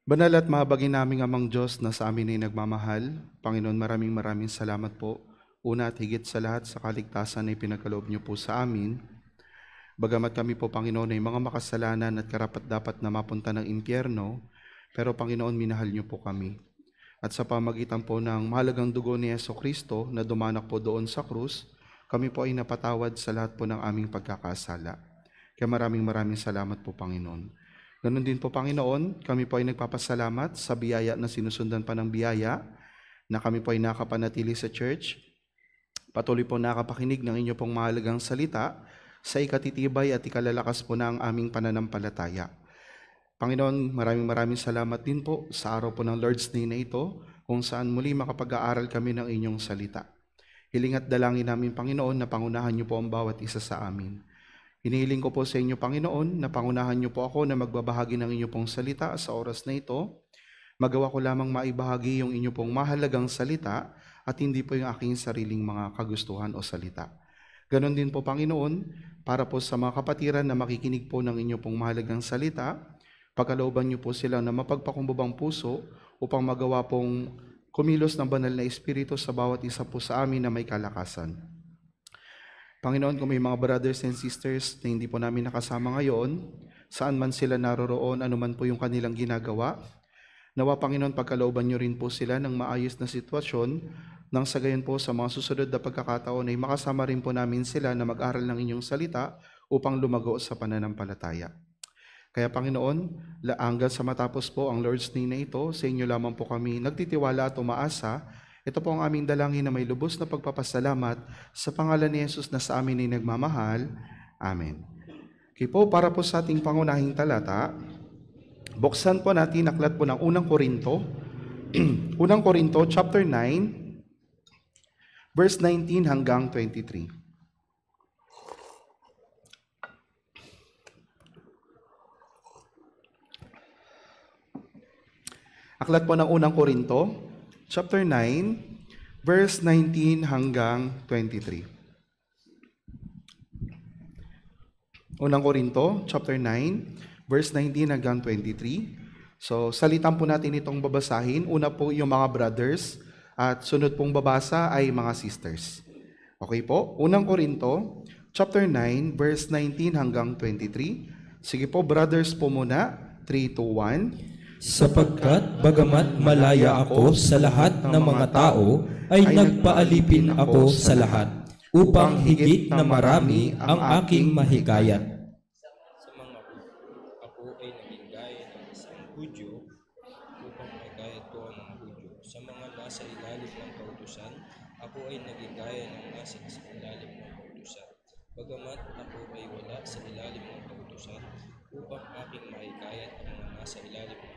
Banal at mahabagin naming Amang Diyos na sa amin ay nagmamahal, Panginoon, maraming salamat po. Una at higit sa lahat sa kaligtasan na ipinagkaloob niyo po sa amin. Bagamat kami po, Panginoon, ay mga makasalanan at karapat-dapat na mapunta ng impyerno, pero Panginoon, minahal niyo po kami. At sa pamagitan po ng mahalagang dugo ni Jesucristo na dumanak po doon sa krus, kami po ay napatawad sa lahat po ng aming pagkakasala. Kaya maraming salamat po, Panginoon. Ganon din po, Panginoon, kami po ay nagpapasalamat sa biyaya na sinusundan pa ng biyaya, na kami po ay nakapanatili sa church. Patuloy po nakapakinig ng inyo pong mahalagang salita sa ikatitibay at ikalalakas po na ang aming pananampalataya. Panginoon, maraming salamat din po sa araw po ng Lord's Day na ito, kung saan muli makapag-aaral kami ng inyong salita. Hiling at dalangin namin, Panginoon, na pangunahan niyo po ang bawat isa sa amin. Hinihiling ko po sa inyo, Panginoon, na pangunahan niyo po ako na magbabahagi ng inyo pong salita sa oras na ito. Magawa ko lamang maibahagi yung inyo pong mahalagang salita at hindi po yung aking sariling mga kagustuhan o salita. Ganon din po, Panginoon, para po sa mga kapatiran na makikinig po ng inyo pong mahalagang salita, pagkalooban niyo po sila na mapagpakumbabang puso upang magawa pong kumilos ng banal na Espiritu sa bawat isa po sa amin na may kalakasan. Panginoon, kung may mga brothers and sisters na hindi po namin nakasama ngayon, saan man sila naroroon, anuman po yung kanilang ginagawa, nawa, Panginoon, pagkalooban niyo rin po sila ng maayos na sitwasyon, nang sa gayon po sa mga susunod na pagkakataon ay makasama rin po namin sila na mag-aral ng inyong salita upang lumago sa pananampalataya. Kaya, Panginoon, hanggang sa matapos po ang Lord's Day na ito, sa inyo lamang po kami nagtitiwala at umaasa. Ito po ang aming dalangin na may lubos na pagpapasalamat sa pangalan ni Jesus na sa amin ay nagmamahal. Amen. Okay po, para po sa ating pangunahing talata, buksan po natin aklat po ng Unang Korinto. Unang Korinto, chapter 9, verse 19 hanggang 23. Aklat po ng Unang Korinto, chapter 9, verse 19 hanggang 23. Unang Korinto, chapter 9, verse 19 hanggang 23. So, salitan po natin itong babasahin. Una po yung mga brothers at sunod pong babasa ay mga sisters. Okay po? Unang Korinto, chapter 9, verse 19 hanggang 23. Sige po, brothers po muna. 3, 2, 1. Sapagkat bagamat malaya ako sa lahat ng mga tao, ay nagpaalipin ako sa lahat, upang higit na marami ang aking mahikayat. Sa mga ako ay naging gaya ng isang Hudyo, upang mahikayat ko ang mga Hudyo. Sa mga nasa ilalim ng kautusan, ako ay naging gaya ng nasa ilalim ng kautusan. Bagamat ako ay wala sa ilalim ng kautusan, upang aking mahikayat ang mga nasa ilalim ng kautusan.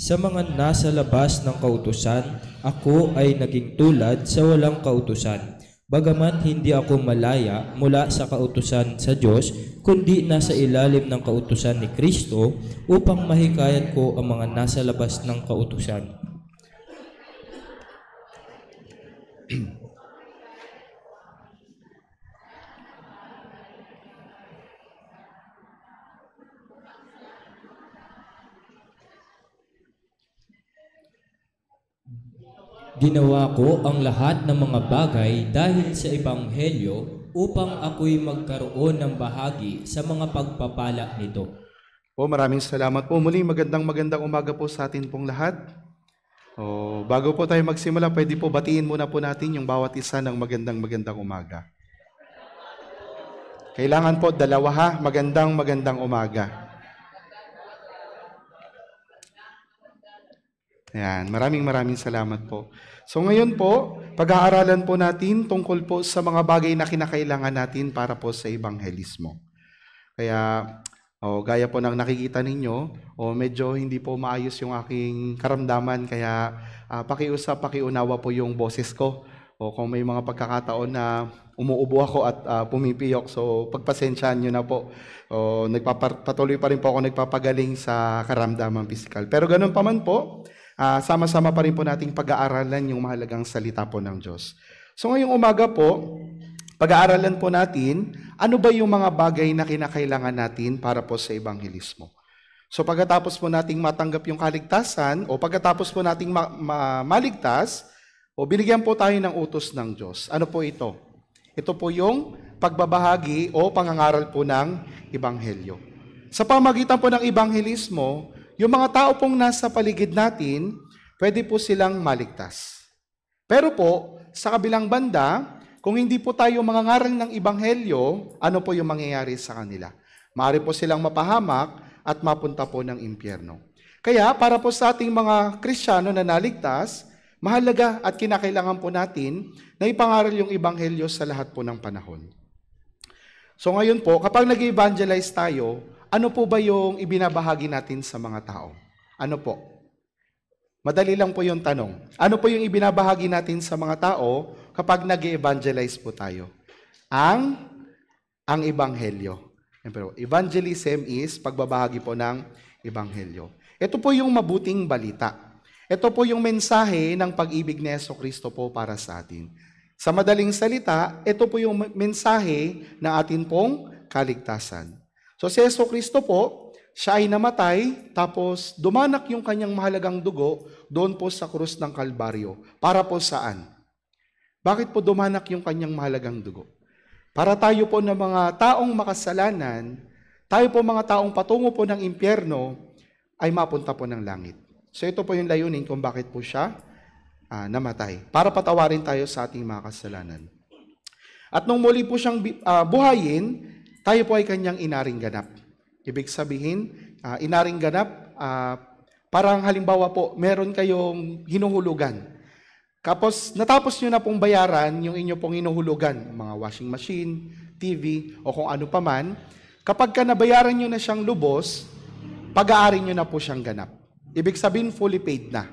Sa mga nasa labas ng kautusan, ako ay naging tulad sa walang kautusan. Bagamat hindi ako malaya mula sa kautusan sa Diyos, kundi nasa ilalim ng kautusan ni Kristo upang mahikayat ko ang mga nasa labas ng kautusan. Ginawa ko ang lahat ng mga bagay dahil sa Ebanghelyo upang ako'y magkaroon ng bahagi sa mga pagpapala nito. Po, maraming salamat po. Muli, magandang umaga po sa atin pong lahat. Bago po tayo magsimula, pwede po batiin muna po natin yung bawat isa ng magandang umaga. Kailangan po dalawa ha, magandang umaga. Ayan, maraming salamat po. So ngayon po, pag-aaralan po natin tungkol po sa mga bagay na kinakailangan natin para po sa ebanghelismo. Kaya, gaya po ng nakikita ninyo, medyo hindi po maayos yung aking karamdaman, kaya pakiunawa po yung boses ko. O kung may mga pagkakataon na umuubo ako at pumipiyok, so pagpasensyaan nyo na po. Patuloy pa rin po ako nagpapagaling sa karamdaman pisikal. Pero ganun pa man po, sama-sama pa rin po nating pag-aaralan yung mahalagang salita po ng Diyos. So ngayong umaga po, pag-aaralan po natin, ano ba yung mga bagay na kinakailangan natin para po sa ebanghelismo? So pagkatapos po nating matanggap yung kaligtasan o pagkatapos po nating maligtas, o binigyan po tayo ng utos ng Diyos. Ano po ito? Ito po yung pagbabahagi o pangangaral po ng Ebanghelyo. Sa pamagitan po ng Ebanghelismo, yung mga tao pong nasa paligid natin, pwede po silang maligtas. Pero po, sa kabilang banda, kung hindi po tayo mangangaral ng Ebanghelyo, ano po yung mangyayari sa kanila? Maaari po silang mapahamak at mapunta po ng impyerno. Kaya, para po sa ating mga Kristiyano na naligtas, mahalaga at kinakailangan po natin na ipangaral yung Ebanghelyo sa lahat po ng panahon. So ngayon po, kapag nag-evangelize tayo, ano po ba yung ibinabahagi natin sa mga tao? Ano po? Madali lang po yung tanong. Ano po yung ibinabahagi natin sa mga tao kapag nag-evangelize po tayo? Ang Ebanghelyo. Pero evangelism is pagbabahagi po ng Ebanghelyo. Ito po yung mabuting balita. Ito po yung mensahe ng pag-ibig ni Jesucristo po para sa atin. Sa madaling salita, ito po yung mensahe ng atin pong kaligtasan. So si Jesucristo po, siya ay namatay, tapos dumanak yung kanyang mahalagang dugo doon po sa krus ng Kalbaryo. Para po saan? Bakit po dumanak yung kanyang mahalagang dugo? Para tayo po ng mga taong makasalanan, tayo po mga taong patungo po ng impyerno, ay mapunta po ng langit. So ito po yung layunin kung bakit po siya namatay. Para patawarin tayo sa ating mga kasalanan. At nung muli po siyang buhayin, tayo po ay kanyang inaring ganap. Ibig sabihin, inaring ganap, parang halimbawa po, meron kayong hinuhulugan. Tapos, natapos nyo na pong bayaran yung inyo pong hinuhulugan, mga washing machine, TV, o kung ano pa man. Kapag ka nabayaran nyo na siyang lubos, pag-aari nyo na po siyang ganap. Ibig sabihin, fully paid na.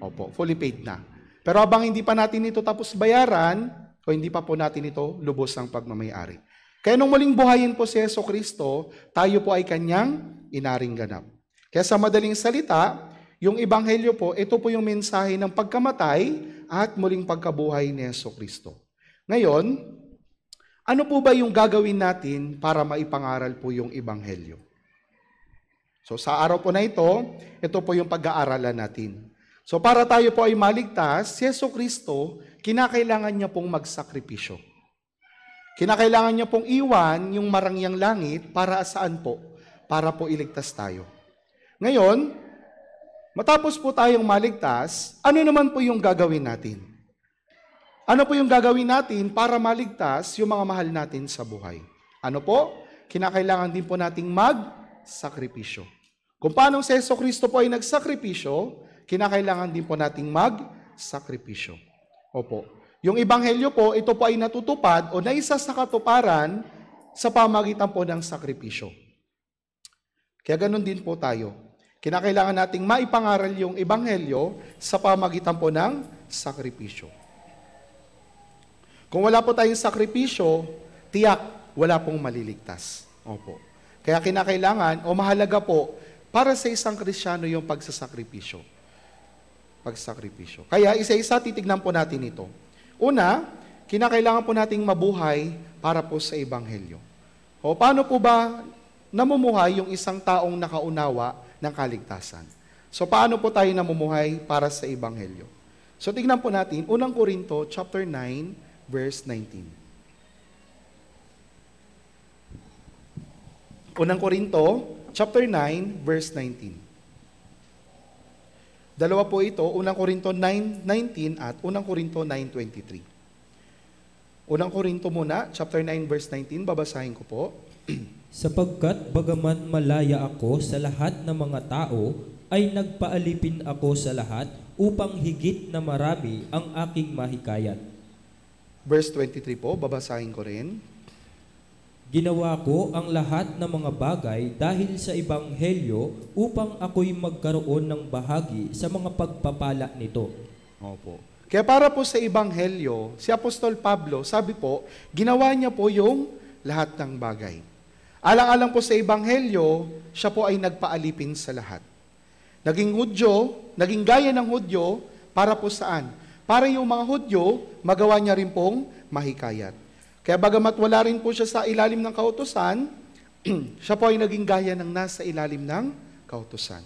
Opo, fully paid na. Pero habang hindi pa natin ito tapos bayaran, o hindi pa po natin ito lubos ang pagmamayari. Kaya nung muling buhayin po si Jesucristo, tayo po ay kanyang inaring ganap. Kaya sa madaling salita, yung Ebanghelyo po, ito po yung mensahe ng pagkamatay at muling pagkabuhay ni Jesucristo. Ngayon, ano po ba yung gagawin natin para maipangaral po yung Ebanghelyo? So sa araw po na ito po yung pag-aaralan natin. So para tayo po ay maligtas, si Jesucristo, kinakailangan niya pong magsakripisyo. Kinakailangan niya pong iwan yung marangyang langit para saan po? Para po iligtas tayo. Ngayon, matapos po tayong maligtas, ano naman po yung gagawin natin? Ano po yung gagawin natin para maligtas yung mga mahal natin sa buhay? Ano po? Kinakailangan din po nating magsakripisyo. Kung paano si Jesucristo po ay nagsakripisyo, kinakailangan din po nating magsakripisyo. Opo. Yung Ebanghelyo po, ito po ay natutupad o naisa sa katuparan sa pamagitan po ng sakripisyo. Kaya ganun din po tayo. Kinakailangan nating maipangaral yung Ebanghelyo sa pamagitan po ng sakripisyo. Kung wala po tayong sakripisyo, tiyak, wala pong maliligtas. Opo. Kaya kinakailangan o mahalaga po para sa isang Kristiyano yung pagsasakripisyo. Pagsakripisyo. Kaya isa-isa titignan po natin ito. Una, kinakailangan po nating mabuhay para po sa Ebanghelyo. O paano po ba namumuhay yung isang taong nakaunawa ng kaligtasan? So paano po tayo namumuhay para sa Ebanghelyo? So tignan po natin, 1 Corinto chapter 9, verse 19. 1 Corinto chapter 9, verse 19. Dalawa po ito, 1 Corinto 9:19 at 1 Corinto 9:23. 1 Corinto muna, chapter 9, verse 19, babasahin ko po. Sapagkat bagaman malaya ako sa lahat ng mga tao, ay nagpaalipin ako sa lahat upang higit na marami ang aking mahikayat. Verse 23 po, babasahin ko rin. Ginawa ko ang lahat ng mga bagay dahil sa Ebanghelyo upang ako'y magkaroon ng bahagi sa mga pagpapala nito. Opo. Kaya para po sa Ebanghelyo, si Apostol Pablo, sabi po, ginawa niya po yung lahat ng bagay. Alang-alang po sa Ebanghelyo, siya po ay nagpaalipin sa lahat. Naging Hudyo, naging gaya ng Hudyo, para po saan? Para yung mga Hudyo, magawa niya rin pong mahikayat. Kaya bagamat wala rin po siya sa ilalim ng kautusan, siya po ay naging gaya ng nasa ilalim ng kautusan.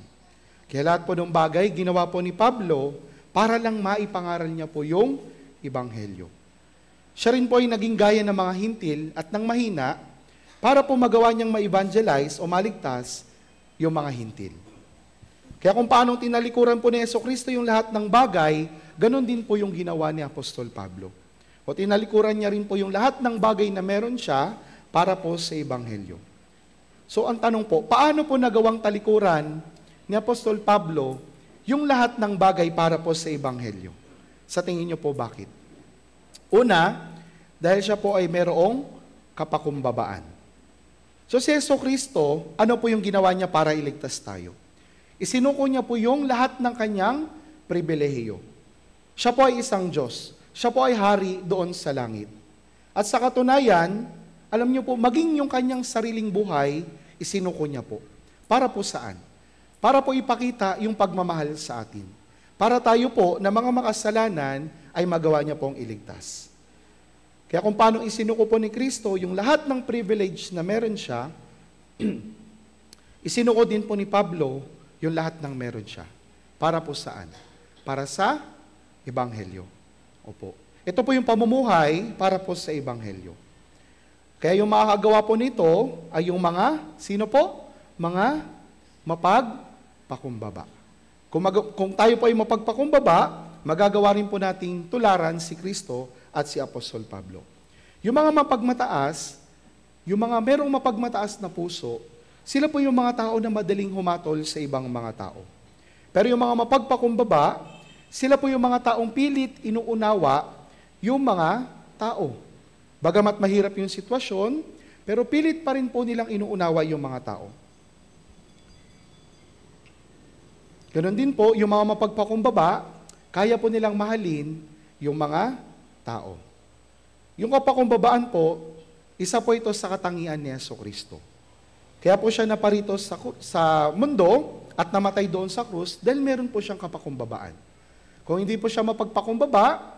Kaya lahat po ng bagay, ginawa po ni Pablo para lang maipangaral niya po yung Ebanghelyo. Siya rin po ay naging gaya ng mga hintil at ng mahina para po magawa niyang ma-evangelize o maligtas yung mga hintil. Kaya kung paano tinalikuran po ni Jesucristo yung lahat ng bagay, ganun din po yung ginawa ni Apostol Pablo. O tinalikuran niya rin po yung lahat ng bagay na meron siya para po sa Ebanghelyo. So ang tanong po, paano po nagawang talikuran ni Apostol Pablo yung lahat ng bagay para po sa Ebanghelyo? Sa tingin niyo po bakit? Una, dahil siya po ay merong kapakumbabaan. So si Jesucristo, ano po yung ginawa niya para iligtas tayo? Isinuko niya po yung lahat ng kanyang pribilehiyo. Siya po ay isang Diyos. Siya po ay hari doon sa langit. At sa katunayan, alam niyo po, maging yung kanyang sariling buhay, isinuko niya po. Para po saan? Para po ipakita yung pagmamahal sa atin. Para tayo po na mga makasalanan ay magawa niya pong iligtas. Kaya kung paano isinuko po ni Kristo yung lahat ng privilege na meron siya, isinuko din po ni Pablo yung lahat ng meron siya. Para po saan? Para sa Ebanghelyo. Opo. Ito po yung pamumuhay para po sa Ebanghelyo. Kaya yung makakagawa po nito ay yung mga, sino po? Mga mapagpakumbaba. Kung tayo po ay mapagpakumbaba, magagawa rin po nating tularan si Kristo at si Apostol Pablo. Yung mga mapagmataas, yung mga merong mapagmataas na puso, sila po yung mga tao na madaling humatol sa ibang mga tao. Pero yung mga mapagpakumbaba, sila po yung mga taong pilit inuunawa yung mga tao. Bagamat mahirap yung sitwasyon, pero pilit pa rin po nilang inuunawa yung mga tao. Ganon din po, yung mga mapagpakumbaba, kaya po nilang mahalin yung mga tao. Yung kapakumbabaan po, isa po ito sa katangian ni Jesucristo. Kaya po siya naparito sa mundo at namatay doon sa krus dahil meron po siyang kapakumbabaan. Kung hindi po siya mapagpakumbaba,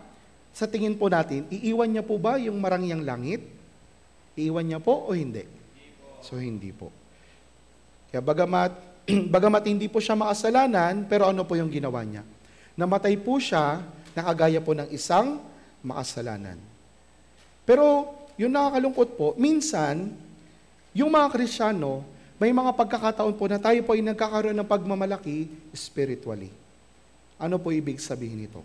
sa tingin po natin, iiwan niya po ba yung marangyang langit? Iiwan niya po o hindi? So hindi po. Kaya bagamat hindi po siya makasalanan, pero ano po yung ginawa niya? Namatay po siya, nakagaya po ng isang makasalanan. Pero yung nakakalungkot po, minsan, yung mga Kristiyano, may mga pagkakataon po na tayo po ay nagkakaroon ng pagmamalaki spiritually. Ano po ibig sabihin nito?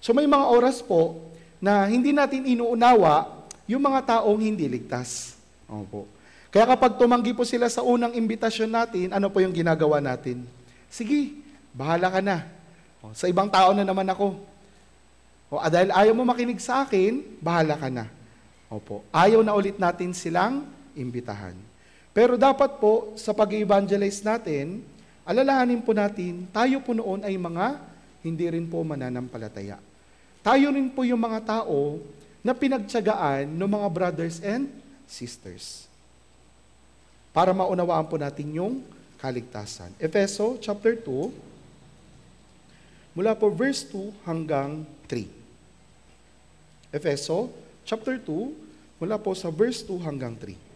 So may mga oras po na hindi natin inuunawa yung mga taong hindi ligtas. Opo. Kaya kapag tumanggi po sila sa unang imbitasyon natin, ano po yung ginagawa natin? Sige, bahala ka na. Sa ibang tao na naman ako. Dahil ayaw mo makinig sa akin, bahala ka na. Opo. Ayaw na ulit natin silang imbitahan. Pero dapat po, sa pag-evangelize natin, alalahanin po natin, tayo po noon ay mga hindi rin po mananampalataya. Tayo rin po yung mga tao na pinagtiyagaan ng mga brothers and sisters. Para maunawaan po natin yung kaligtasan. Efeso chapter 2, mula po verse 2 hanggang 3. Efeso chapter 2, mula po sa verse 2 hanggang 3.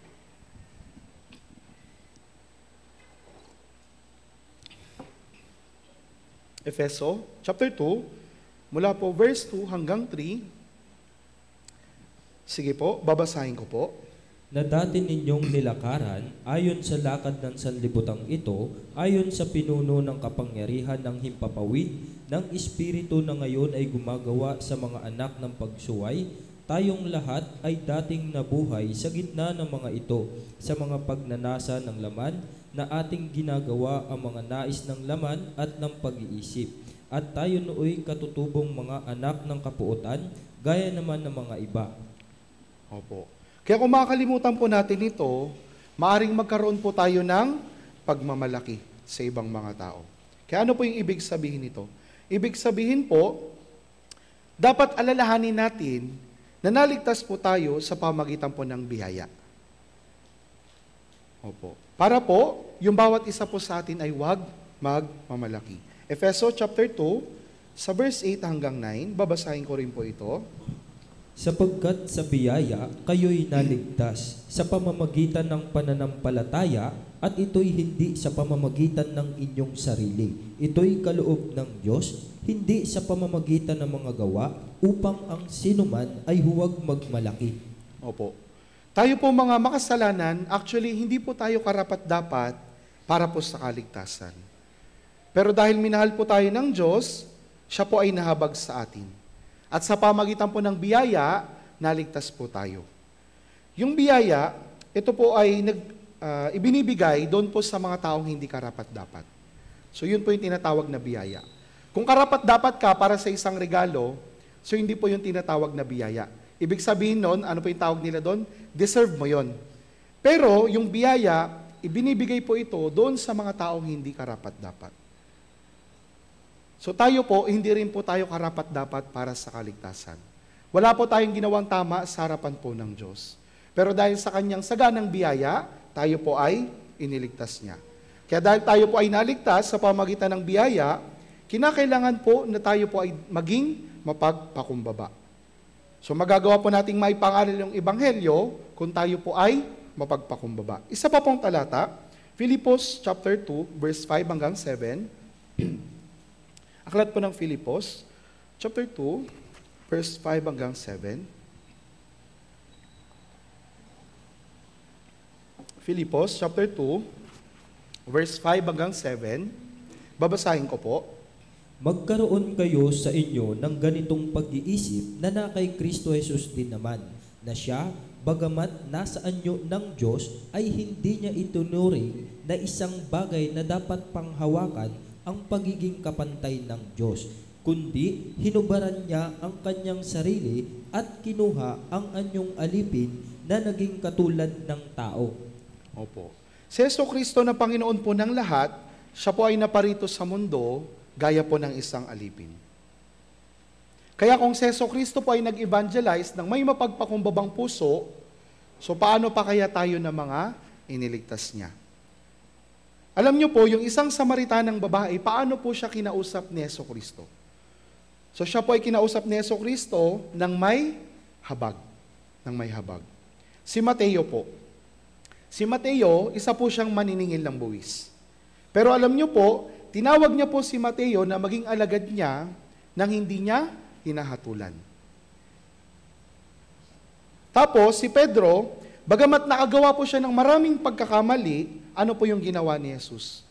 Efeso chapter 2, mula po verse 2 hanggang 3. Sige po, babasahin ko po. Na dati ninyong nilakaran, ayon sa lakad ng sanlibutan ito, ayon sa pinuno ng kapangyarihan ng himpapawid, ng Espiritu na ngayon ay gumagawa sa mga anak ng pagsuway, tayong lahat ay dating nabuhay sa gitna ng mga ito, sa mga pagnanasa ng laman, na ating ginagawa ang mga nais ng laman at ng pag-iisip. At tayo nooy katutubong mga anak ng kapuotan, gaya naman ng mga iba. Opo. Kaya kung makakalimutan po natin ito, maaring magkaroon po tayo ng pagmamalaki sa ibang mga tao. Kaya ano po yung ibig sabihin nito? Ibig sabihin po, dapat alalahanin natin na naligtas po tayo sa pamagitan po ng biyaya. Opo. Para po, yung bawat isa po sa atin ay huwag magmamalaki. Efeso chapter 2, sa verse 8 hanggang 9, babasahin ko rin po ito. Sapagkat sa biyaya, kayo'y naligtas sa pamamagitan ng pananampalataya, at ito'y hindi sa pamamagitan ng inyong sarili. Ito'y kaloob ng Diyos, hindi sa pamamagitan ng mga gawa, upang ang sinuman ay huwag magmalaki. Opo. Tayo po mga makasalanan, actually hindi po tayo karapat-dapat para po sa kaligtasan. Pero dahil minahal po tayo ng Diyos, siya po ay nahabag sa atin. At sa pamagitan po ng biyaya, naligtas po tayo. Yung biyaya, ito po ay ibinibigay doon po sa mga taong hindi karapat-dapat. So yun po yung tinatawag na biyaya. Kung karapat-dapat ka para sa isang regalo, so hindi po yung tinatawag na biyaya. Ibig sabihin nun, ano po yung tawag nila doon? Deserve mo yon. Pero yung biyaya, ibinibigay po ito doon sa mga taong hindi karapat-dapat. So tayo po, hindi rin po tayo karapat-dapat para sa kaligtasan. Wala po tayong ginawang tama sa harapan po ng Diyos. Pero dahil sa kanyang saganang biyaya, tayo po ay iniligtas niya. Kaya dahil tayo po ay naligtas sa pamagitan ng biyaya, kinakailangan po na tayo po ay maging mapagpakumbaba. So magagawa po nating maipangaral yung ebanghelyo kung tayo po ay mapagpakumbaba. Isa pa pong talata, Filipos chapter 2, verse 5 hanggang 7. Aklat po ng Filipos, chapter 2, verse 5 hanggang 7. Filipos, chapter 2, verse 5 hanggang 7. Babasahin ko po. Magkaroon kayo sa inyo ng ganitong pag-iisip na kay Kristo Jesus din naman, na siya, bagamat nasa anyo ng Diyos, ay hindi niya itunuring na isang bagay na dapat panghawakan ang pagiging kapantay ng Diyos, kundi hinubaran niya ang kanyang sarili at kinuha ang anyong alipin na naging katulad ng tao. Opo. Si Jesucristo na Panginoon po ng lahat, siya po ay naparito sa mundo gaya po ng isang alipin. Kaya kung si Jesucristo po ay nag-evangelize ng may mapagpakumbabang puso, so paano pa kaya tayo na mga iniligtas niya? Alam niyo po, yung isang Samaritanang babae, paano po siya kinausap ni Jesucristo? So siya po ay kinausap ni Jesucristo ng may habag. Ng may habag. Si Mateo po. Si Mateo, isa po siyang maniningil ng buwis. Pero alam niyo po, tinawag niya po si Mateo na maging alagad niya nang hindi niya hinahatulan. Tapos si Pedro, bagamat nakagawa po siya ng maraming pagkakamali, ano po yung ginawa ni Jesus?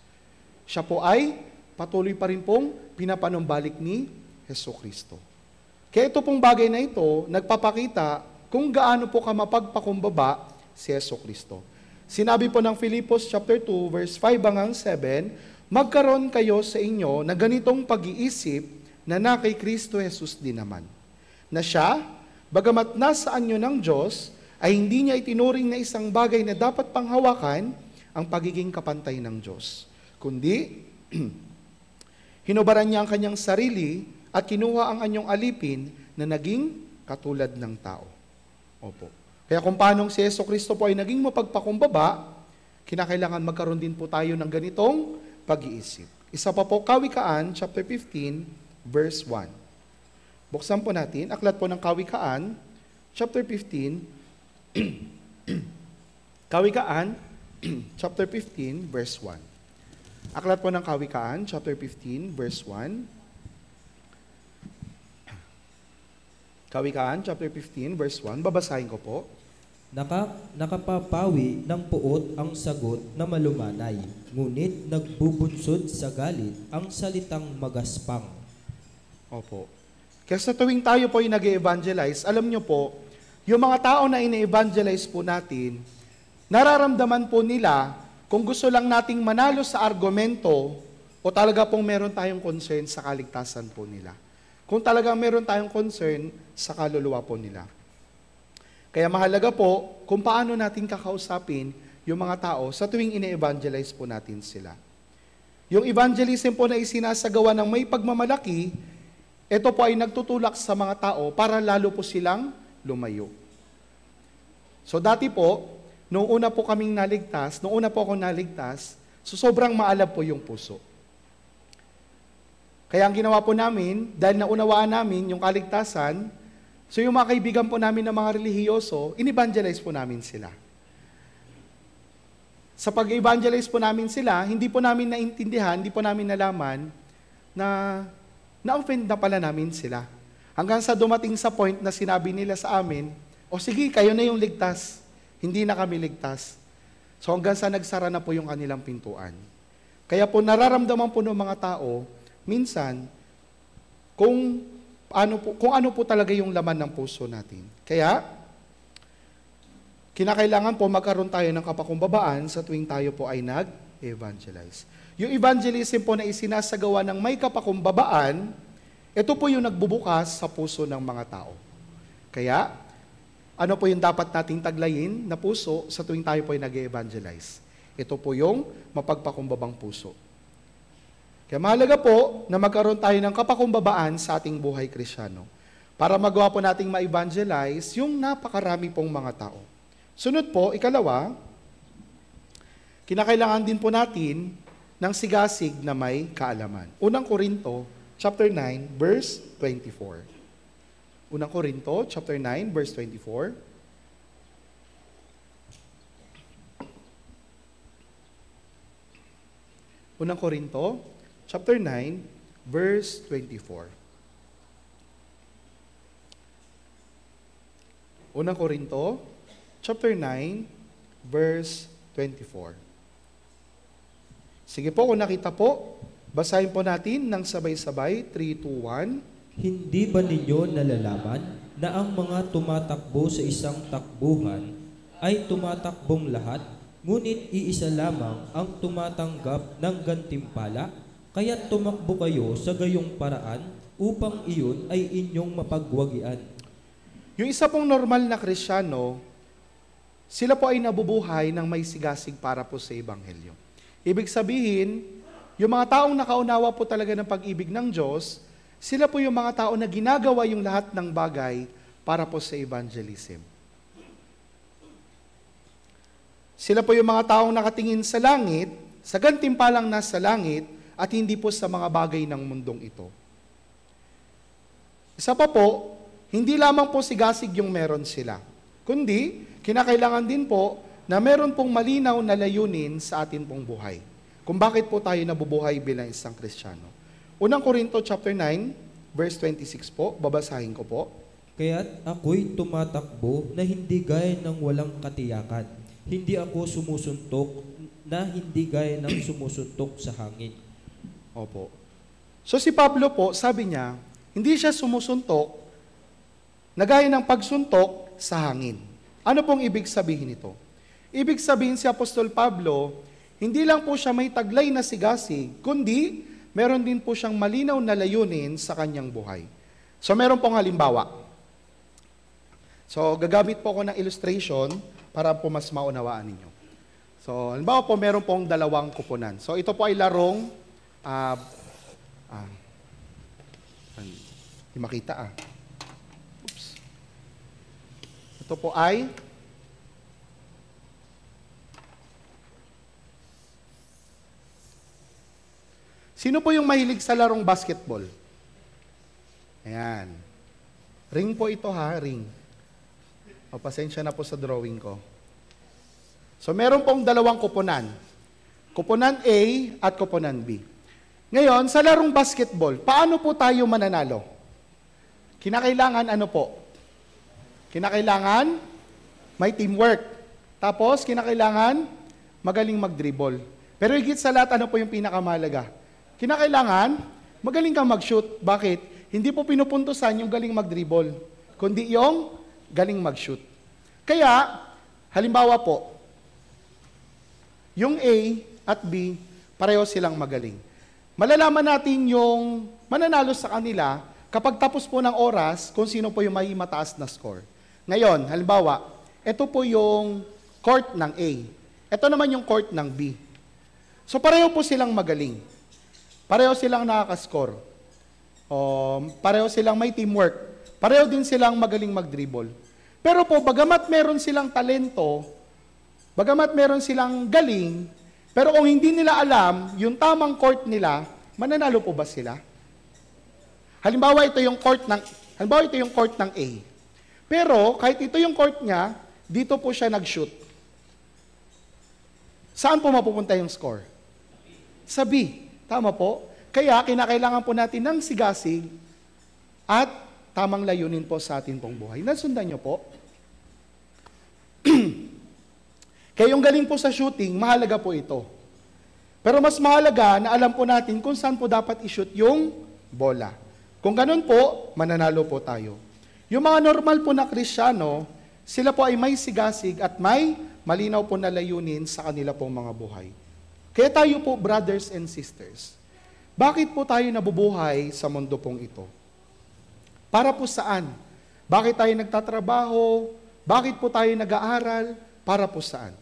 Siya po ay patuloy pa rin pong pinapanumbalik ni Jesucristo. Kaya ito pong bagay na ito, nagpapakita kung gaano po ka mapagpakumbaba si Jesucristo. Sinabi po ng Filipos chapter 2, verse 5 hanggang 7, magkaroon kayo sa inyo na ganitong pag-iisip na kay Kristo Jesus din naman. Na siya, bagamat nasa anyo ng Diyos, ay hindi niya itinuring na isang bagay na dapat panghawakan ang pagiging kapantay ng Diyos. Kundi, hinubaran niya ang kanyang sarili at kinuha ang anyong alipin na naging katulad ng tao. Opo. Kaya kung paano si Jesucristo po ay naging mapagpakumbaba, kinakailangan magkaroon din po tayo ng ganitong pag-iisip. Isa pa po, Kawikaan, chapter 15, verse 1. Buksan po natin, aklat po ng Kawikaan, chapter 15, Kawikaan, chapter 15, verse 1. Aklat po ng Kawikaan, chapter 15, verse 1. Kawikaan, chapter 15, verse 1. Babasahin ko po. Nakapapawi ng puot ang sagot na malumanay, ngunit nagbubunsod sa galit ang salitang magaspang. Opo. Kaya sa tuwing tayo po ay nag-evangelize, alam nyo po, yung mga tao na ine-evangelize po natin, nararamdaman po nila kung gusto lang nating manalo sa argumento o talaga pong meron tayong concern sa kaligtasan po nila. Kung talagang meron tayong concern sa kaluluwa po nila. Kaya mahalaga po kung paano natin kakausapin yung mga tao sa tuwing ine-evangelize po natin sila. Yung evangelism po na isinasagawa ng may pagmamalaki, ito po ay nagtutulak sa mga tao para lalo po silang lumayo. So dati po, noong una po kaming naligtas, noong una po ako naligtas, so sobrang maalab po yung puso. Kaya ang ginawa po namin, dahil naunawaan namin yung kaligtasan, so yung mga kaibigan po namin ng mga relihiyoso, in-evangelize po namin sila. sa pag-evangelize po namin sila, hindi po namin naintindihan, hindi po namin nalaman na na-offend na pala namin sila. Hanggang sa dumating sa point na sinabi nila sa amin, o sige, kayo na yung ligtas. Hindi na kami ligtas. So hanggang sa nagsara na po yung kanilang pintuan. Kaya po nararamdaman po ng mga tao, minsan, kung ano po talaga yung laman ng puso natin. Kaya, kinakailangan po magkaroon tayo ng kapakumbabaan sa tuwing tayo po ay nag-evangelize. Yung evangelism po na isinasagawa ng may kapakumbabaan, ito po yung nagbubukas sa puso ng mga tao. Kaya, ano po yung dapat nating taglayin na puso sa tuwing tayo po ay nag-evangelize? Ito po yung mapagpakumbabang puso. Kaya mahalaga po na magkaroon tayo ng kapakumbabaan sa ating buhay Kristyano para magawa po nating ma-evangelize yung napakarami pong mga tao. Sunod po, ikalawa, kinakailangan din po natin ng sigasig na may kaalaman. Unang Korinto, chapter 9, verse 24. Unang Korinto, chapter 9, verse 24. Unang Korinto, chapter 9, verse 24. Unang Korinto, chapter 9, verse 24. Sige po, kung nakita po, basahin po natin ng sabay-sabay, 3, 2, 1. Hindi ba ninyo nalalaman na ang mga tumatakbo sa isang takbuhan ay tumatakbong lahat, ngunit iisa lamang ang tumatanggap ng gantimpala? Kaya tumakbo kayo sa gayong paraan upang iyon ay inyong mapagwagian. Yung isa pong normal na Kristyano, sila po ay nabubuhay ng may sigasig para po sa Ebanghelyo. Ibig sabihin, yung mga taong nakaunawa po talaga ng pag-ibig ng Diyos, sila po yung mga tao na ginagawa yung lahat ng bagay para po sa evangelism. Sila po yung mga taong nakatingin sa langit, sa gantimpalang nasa langit, at hindi po sa mga bagay ng mundong ito. Isa pa po, hindi lamang po sigasig yung meron sila, kundi kinakailangan din po na meron pong malinaw na layunin sa atin pong buhay. Kung bakit po tayo nabubuhay bilang isang Kristiyano. Unang Korinto chapter 9, verse 26 po, babasahin ko po. Kaya't ako'y tumatakbo na hindi gaya ng walang katiyakan. Hindi ako sumusuntok na hindi gaya ng sumusuntok sa hangin. Opo. So si Pablo po, sabi niya, hindi siya sumusuntok na gaya ng pagsuntok sa hangin. Ano pong ibig sabihin nito? Ibig sabihin si Apostol Pablo, hindi lang po siya may taglay na sigasig, kundi meron din po siyang malinaw na layunin sa kanyang buhay. So meron pong halimbawa. So gagamit po ako ng illustration para po mas maunawaan ninyo. So halimbawa po meron pong dalawang kuponan. So ito po ay larong, hindi makita Oops. Ito po ay sino po yung mahilig sa larong basketball? Ayan. Ring po ito ha, ring. O, pasensya na po sa drawing ko. So, meron pong dalawang kuponan. Kuponan A at kuponan B. Ngayon, sa larong basketball, paano po tayo mananalo? Kinakailangan ano po? Kinakailangan may teamwork. Tapos, kinakailangan magaling mag-dribble. Pero higit sa lahat, ano po yung pinakamahalaga? Kinakailangan, magaling kang mag-shoot. Bakit? Hindi po pinupuntusan yung galing mag-dribble, kundi yung galing mag-shoot. Kaya, halimbawa po, yung A at B, pareho silang magaling. Malalaman natin yung mananalo sa kanila kapag tapos po ng oras kung sino po yung may mataas na score. Ngayon, halimbawa, ito po yung court ng A. Ito naman yung court ng B. So pareho po silang magaling. Pareho silang nakaka-score. Pareho silang may teamwork. Pareho din silang magaling mag-dribble. Pero po, bagamat meron silang talento, bagamat meron silang galing, pero kung hindi nila alam yung tamang court nila, mananalo po ba sila? Halimbawa, ito yung court ng A. Pero, kahit ito yung court niya, dito po siya nag-shoot. Saan po mapupunta yung score? Sa B. Tama po? Kaya kinakailangan po natin ng sigasig at tamang layunin po sa atin pong buhay. Nasundan niyo po? Kaya yung galing po sa shooting, mahalaga po ito. Pero mas mahalaga na alam po natin kung saan po dapat i-shoot yung bola. Kung ganun po, mananalo po tayo. Yung mga normal po na Kristiyano, sila po ay may sigasig at may malinaw po na layunin sa kanila pong mga buhay. Kaya tayo po, brothers and sisters, bakit po tayo nabubuhay sa mundo pong ito? Para po saan? Bakit tayo nagtatrabaho? Bakit po tayo nag-aaral? Para po saan?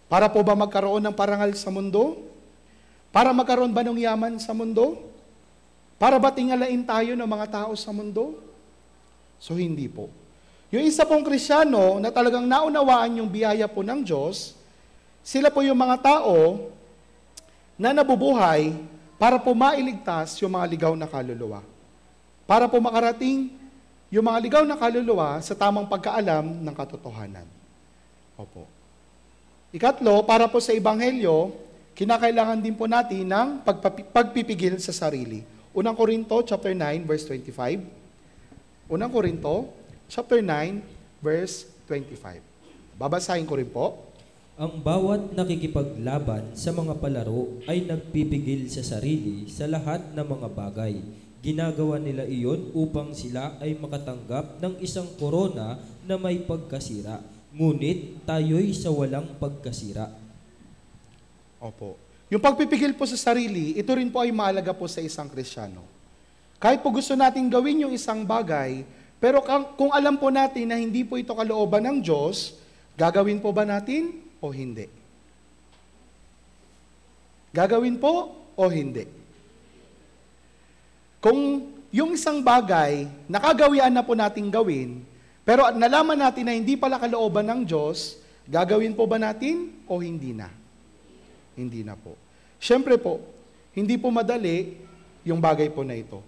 Para po ba magkaroon ng parangal sa mundo? Para magkaroon ba ng yaman sa mundo? Para ba tingalain tayo ng mga tao sa mundo? So hindi po. Yung isa pong Kristiyano na talagang naunawaan yung biyaya po ng Diyos, sila po yung mga tao na nabubuhay para po mailigtas yung mga ligaw na kaluluwa. Para po makarating yung mga ligaw na kaluluwa sa tamang pagkaalam ng katotohanan. Opo. Ikatlo, para po sa Ebanghelyo, kinakailangan din po natin ng pagpipigil sa sarili. Unang Korinto, chapter 9, verse 25. Unang Korinto, chapter 9, verse 25. Babasahin ko rin po. Ang bawat nakikipaglaban sa mga palaro ay nagpipigil sa sarili sa lahat ng mga bagay. Ginagawa nila iyon upang sila ay makatanggap ng isang korona na may pagkasira. Ngunit tayo'y sa walang pagkasira. Opo. Yung pagpipigil po sa sarili, ito rin po ay mahalaga po sa isang Kristiyano. Kahit po gusto natin gawin yung isang bagay, pero kung alam po natin na hindi po ito kalooban ng Diyos, gagawin po ba natin o hindi? Gagawin po o hindi? Kung yung isang bagay, nakagawian na po natin gawin, pero nalaman natin na hindi pala kalooban ng Diyos, gagawin po ba natin o hindi na? Hindi na po. Siyempre po, hindi po madali yung bagay po na ito.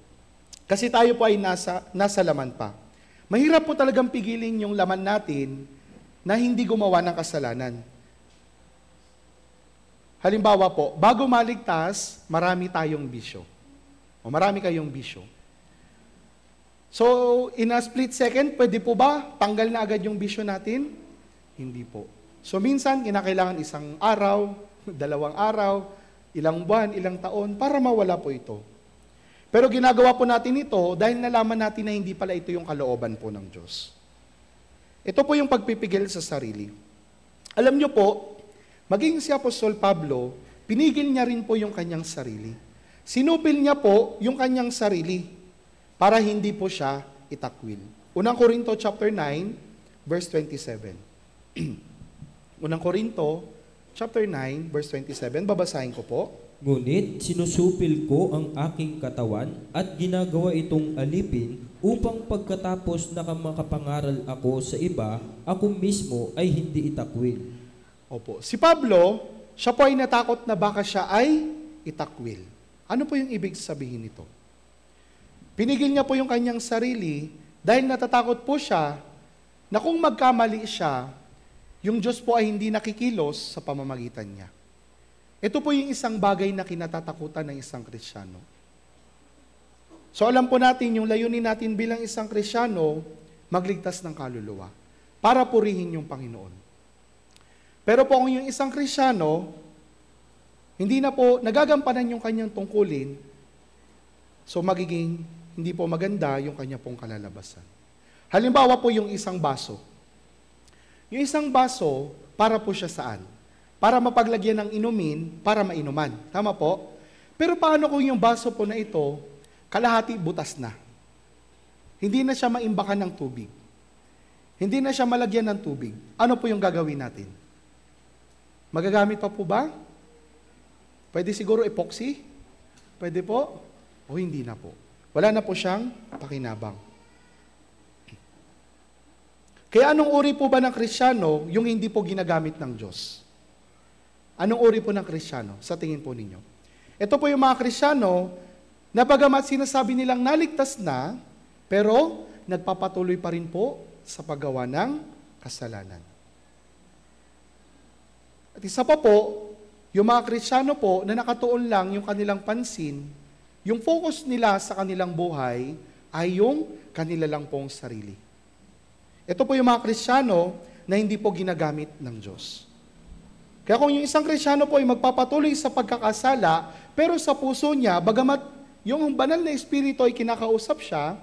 Kasi tayo po ay nasa laman pa. Mahirap po talagang pigilin yung laman natin na hindi gumawa ng kasalanan. Halimbawa po, bago maligtas, marami tayong bisyo. O marami kayong bisyo. So, in a split second, pwede po ba tanggal na agad yung bisyo natin? Hindi po. So, minsan, kinakailangan isang araw, 2 araw, ilang buwan, ilang taon, para mawala po ito. Pero ginagawa po natin ito dahil nalaman natin na hindi pala ito yung kalooban po ng Diyos. Ito po yung pagpipigil sa sarili. Alam nyo po, maging si Apostol Pablo, pinigil niya rin po yung kanyang sarili. Sinupil niya po yung kanyang sarili para hindi po siya itakwil. Unang Korinto chapter 9, verse 27. Unang Korinto chapter 9, verse 27, babasahin ko po. Ngunit sinusupil ko ang aking katawan at ginagawa itong alipin upang pagkatapos na makapangaral ako sa iba, ako mismo ay hindi itakwil. Opo. Si Pablo, siya po ay natakot na baka siya ay itakwil. Ano po yung ibig sabihin nito? Pinigil niya po yung kanyang sarili dahil natatakot po siya na kung magkamali siya, yung Diyos po ay hindi nakikilos sa pamamagitan niya. Ito po yung isang bagay na kinatatakutan ng isang Kristiyano. So alam po natin, yung layunin natin bilang isang Kristiyano, magligtas ng kaluluwa para purihin yung Panginoon. Pero po kung yung isang Kristiyano, hindi na po nagagampanan yung kanyang tungkulin, so magiging hindi po maganda yung kanya pong kalalabasan. Halimbawa po yung isang baso. Yung isang baso, para po siya saan? Para mapaglagyan ng inumin, para mainuman. Tama po? Pero paano kung yung baso po na ito, kalahati butas na? Hindi na siya maimbakan ng tubig. Hindi na siya malagyan ng tubig. Ano po yung gagawin natin? Magagamit pa po ba? Pwede siguro epoxy? Pwede po? O hindi na po. Wala na po siyang pakinabang. Kaya anong uri po ba ng Kristiyano yung hindi po ginagamit ng Diyos? Anong uri po ng Kristiyano sa tingin po ninyo? Ito po yung mga Kristiyano na bagamat sinasabi nilang naligtas na, pero nagpapatuloy pa rin po sa paggawa ng kasalanan. At isa pa po, yung mga Kristiyano po na nakatuon lang yung kanilang pansin, yung focus nila sa kanilang buhay ay yung kanila lang pong sarili. Ito po yung mga Kristiyano na hindi po ginagamit ng Diyos. Kaya kung yung isang Kristiyano po ay magpapatuloy sa pagkakasala, pero sa puso niya, bagamat yung banal na Espiritu ay kinakausap siya,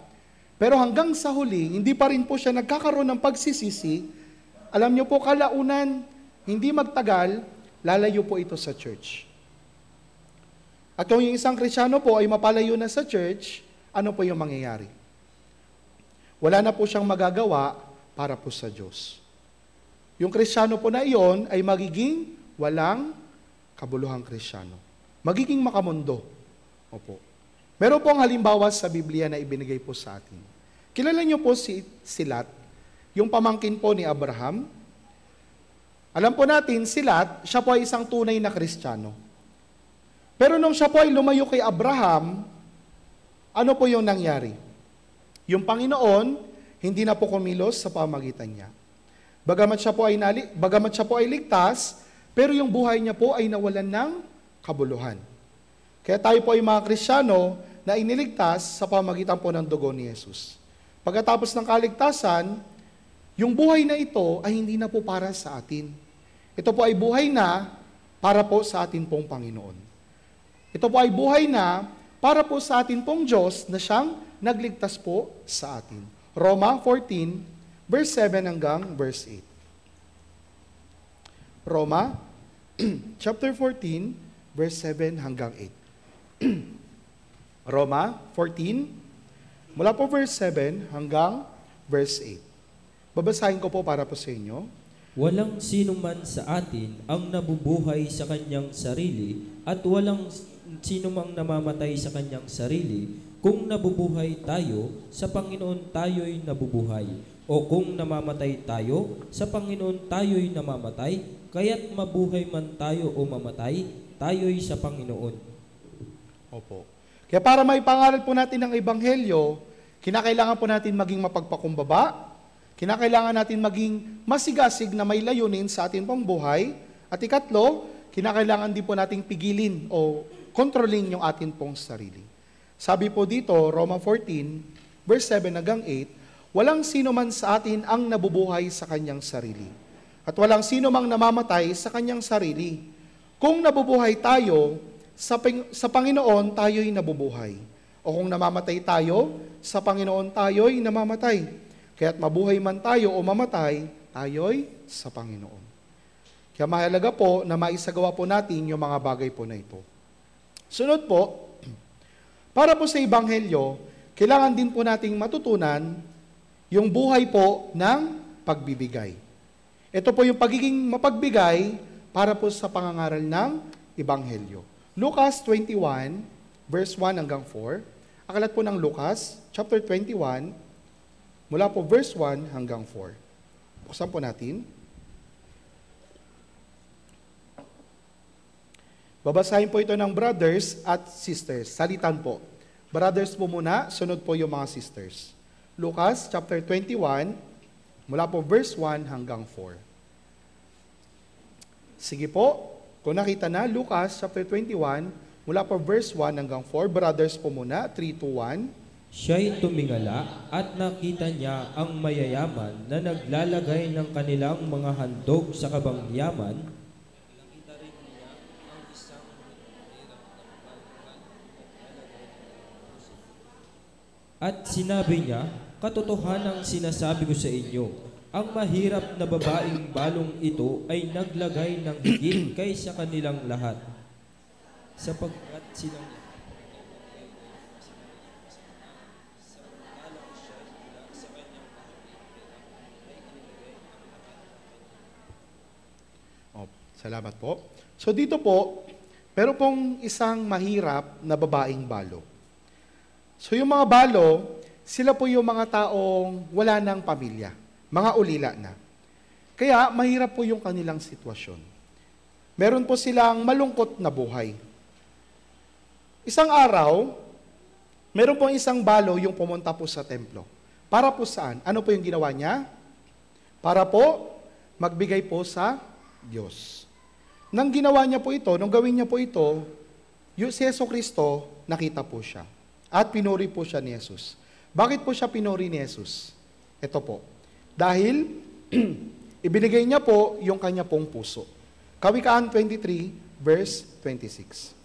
pero hanggang sa huli, hindi pa rin po siya nagkakaroon ng pagsisisi, alam niyo po, kalaunan, hindi magtagal, lalayo po ito sa church. At kung yung isang Kristiyano po ay mapalayo na sa church, ano po yung mangyayari? Wala na po siyang magagawa para po sa Diyos. Yung Kristiyano po na iyon ay magiging walang kabuluhang Kristiyano. Magiging makamundo. Opo. Meron pong halimbawa sa Biblia na ibinigay po sa atin. Kilala niyo po si Lot, yung pamangkin po ni Abraham. Alam po natin, si Lot, siya po ay isang tunay na Kristiyano. Pero nung siya po ay lumayo kay Abraham, ano po yung nangyari? Yung Panginoon, hindi na po kumilos sa pamagitan niya. Bagamat siya po ay ligtas, pero yung buhay niya po ay nawalan ng kabuluhan. Kaya tayo po ay mga Kristiyano na iniligtas sa pamagitan po ng dugo ni Jesus. Pagkatapos ng kaligtasan, yung buhay na ito ay hindi na po para sa atin. Ito po ay buhay na para po sa atin pong Panginoon. Ito po ay buhay na para po sa atin pong Diyos na siyang nagligtas po sa atin. Roma 14, verse 7 hanggang verse 8. Roma, chapter 14, verse 7 hanggang 8. Roma 14, mula po verse 7 hanggang verse 8. Babasahin ko po para po sa inyo. Walang sino man sa atin ang nabubuhay sa kanyang sarili at walang sino mang namamatay sa kanyang sarili. Kung nabubuhay tayo, sa Panginoon tayo'y nabubuhay. O kung namamatay tayo, sa Panginoon tayo'y namamatay. Kaya't mabuhay man tayo o mamatay, tayo'y sa Panginoon. Opo. Kaya para may pangaral po natin ng Ebanghelyo, kinakailangan po natin maging mapagpakumbaba, kinakailangan natin maging masigasig na may layunin sa ating pong buhay. At ikatlo, kinakailangan din po nating pigilin o kontrolin yung ating pong sarili. Sabi po dito, Roma 14, verse 7 hanggang 8, walang sino man sa atin ang nabubuhay sa kanyang sarili. At walang sino mang namamatay sa kanyang sarili. Kung nabubuhay tayo, sa Panginoon tayo'y nabubuhay. O kung namamatay tayo, sa Panginoon tayo'y namamatay. Kaya't mabuhay man tayo o mamatay, tayo'y sa Panginoon. Kaya mahalaga po na maisagawa po natin yung mga bagay po na ito. Sunod po, para po sa Ebanghelyo, kailangan din po nating matutunan yung buhay po ng pagbibigay. Ito po yung pagiging mapagbigay para po sa pangangaral ng Ebanghelyo. Lucas 21, verse 1 hanggang 4. Akalat po ng Lucas, chapter 21, mula po verse 1 hanggang 4. Buksan po natin. Babasahin po ito ng brothers at sisters. Salitan po. Brothers po muna, sunod po yung mga sisters. Lucas chapter 21, mula po verse 1 hanggang 4. Sige po, kung nakita na, Lucas chapter 21, mula po verse 1 hanggang 4. Brothers po muna, 3, 2, 1. Siya'y tumingala at nakita niya ang mayayaman na naglalagay ng kanilang mga handog sa kabangyaman. Nakita rin niya ang isang hirap at sinabi niya, katotohanang sinasabi ko sa inyo, ang mahirap na babaeng balong ito ay naglagay ng higit kaysa kanilang lahat. Sapagkat silang Salamat po. So dito po, pero pong isang mahirap na babaeng balo. So yung mga balo, sila po yung mga taong wala ng pamilya, mga ulila na. Kaya mahirap po yung kanilang sitwasyon. Meron po silang malungkot na buhay. Isang araw, meron po isang balo yung pumunta po sa templo. Para po saan? Ano po yung ginawa niya? Para po magbigay po sa Diyos. nang ginawa niya po ito, nung gawin niya po ito, yung si Jesucristo, nakita po siya. At pinuri po siya ni Jesus. Bakit po siya pinuri ni Jesus? Ito po. Dahil ibinigay niya po yung kanya pong puso. Kawikaan 23, verse 26.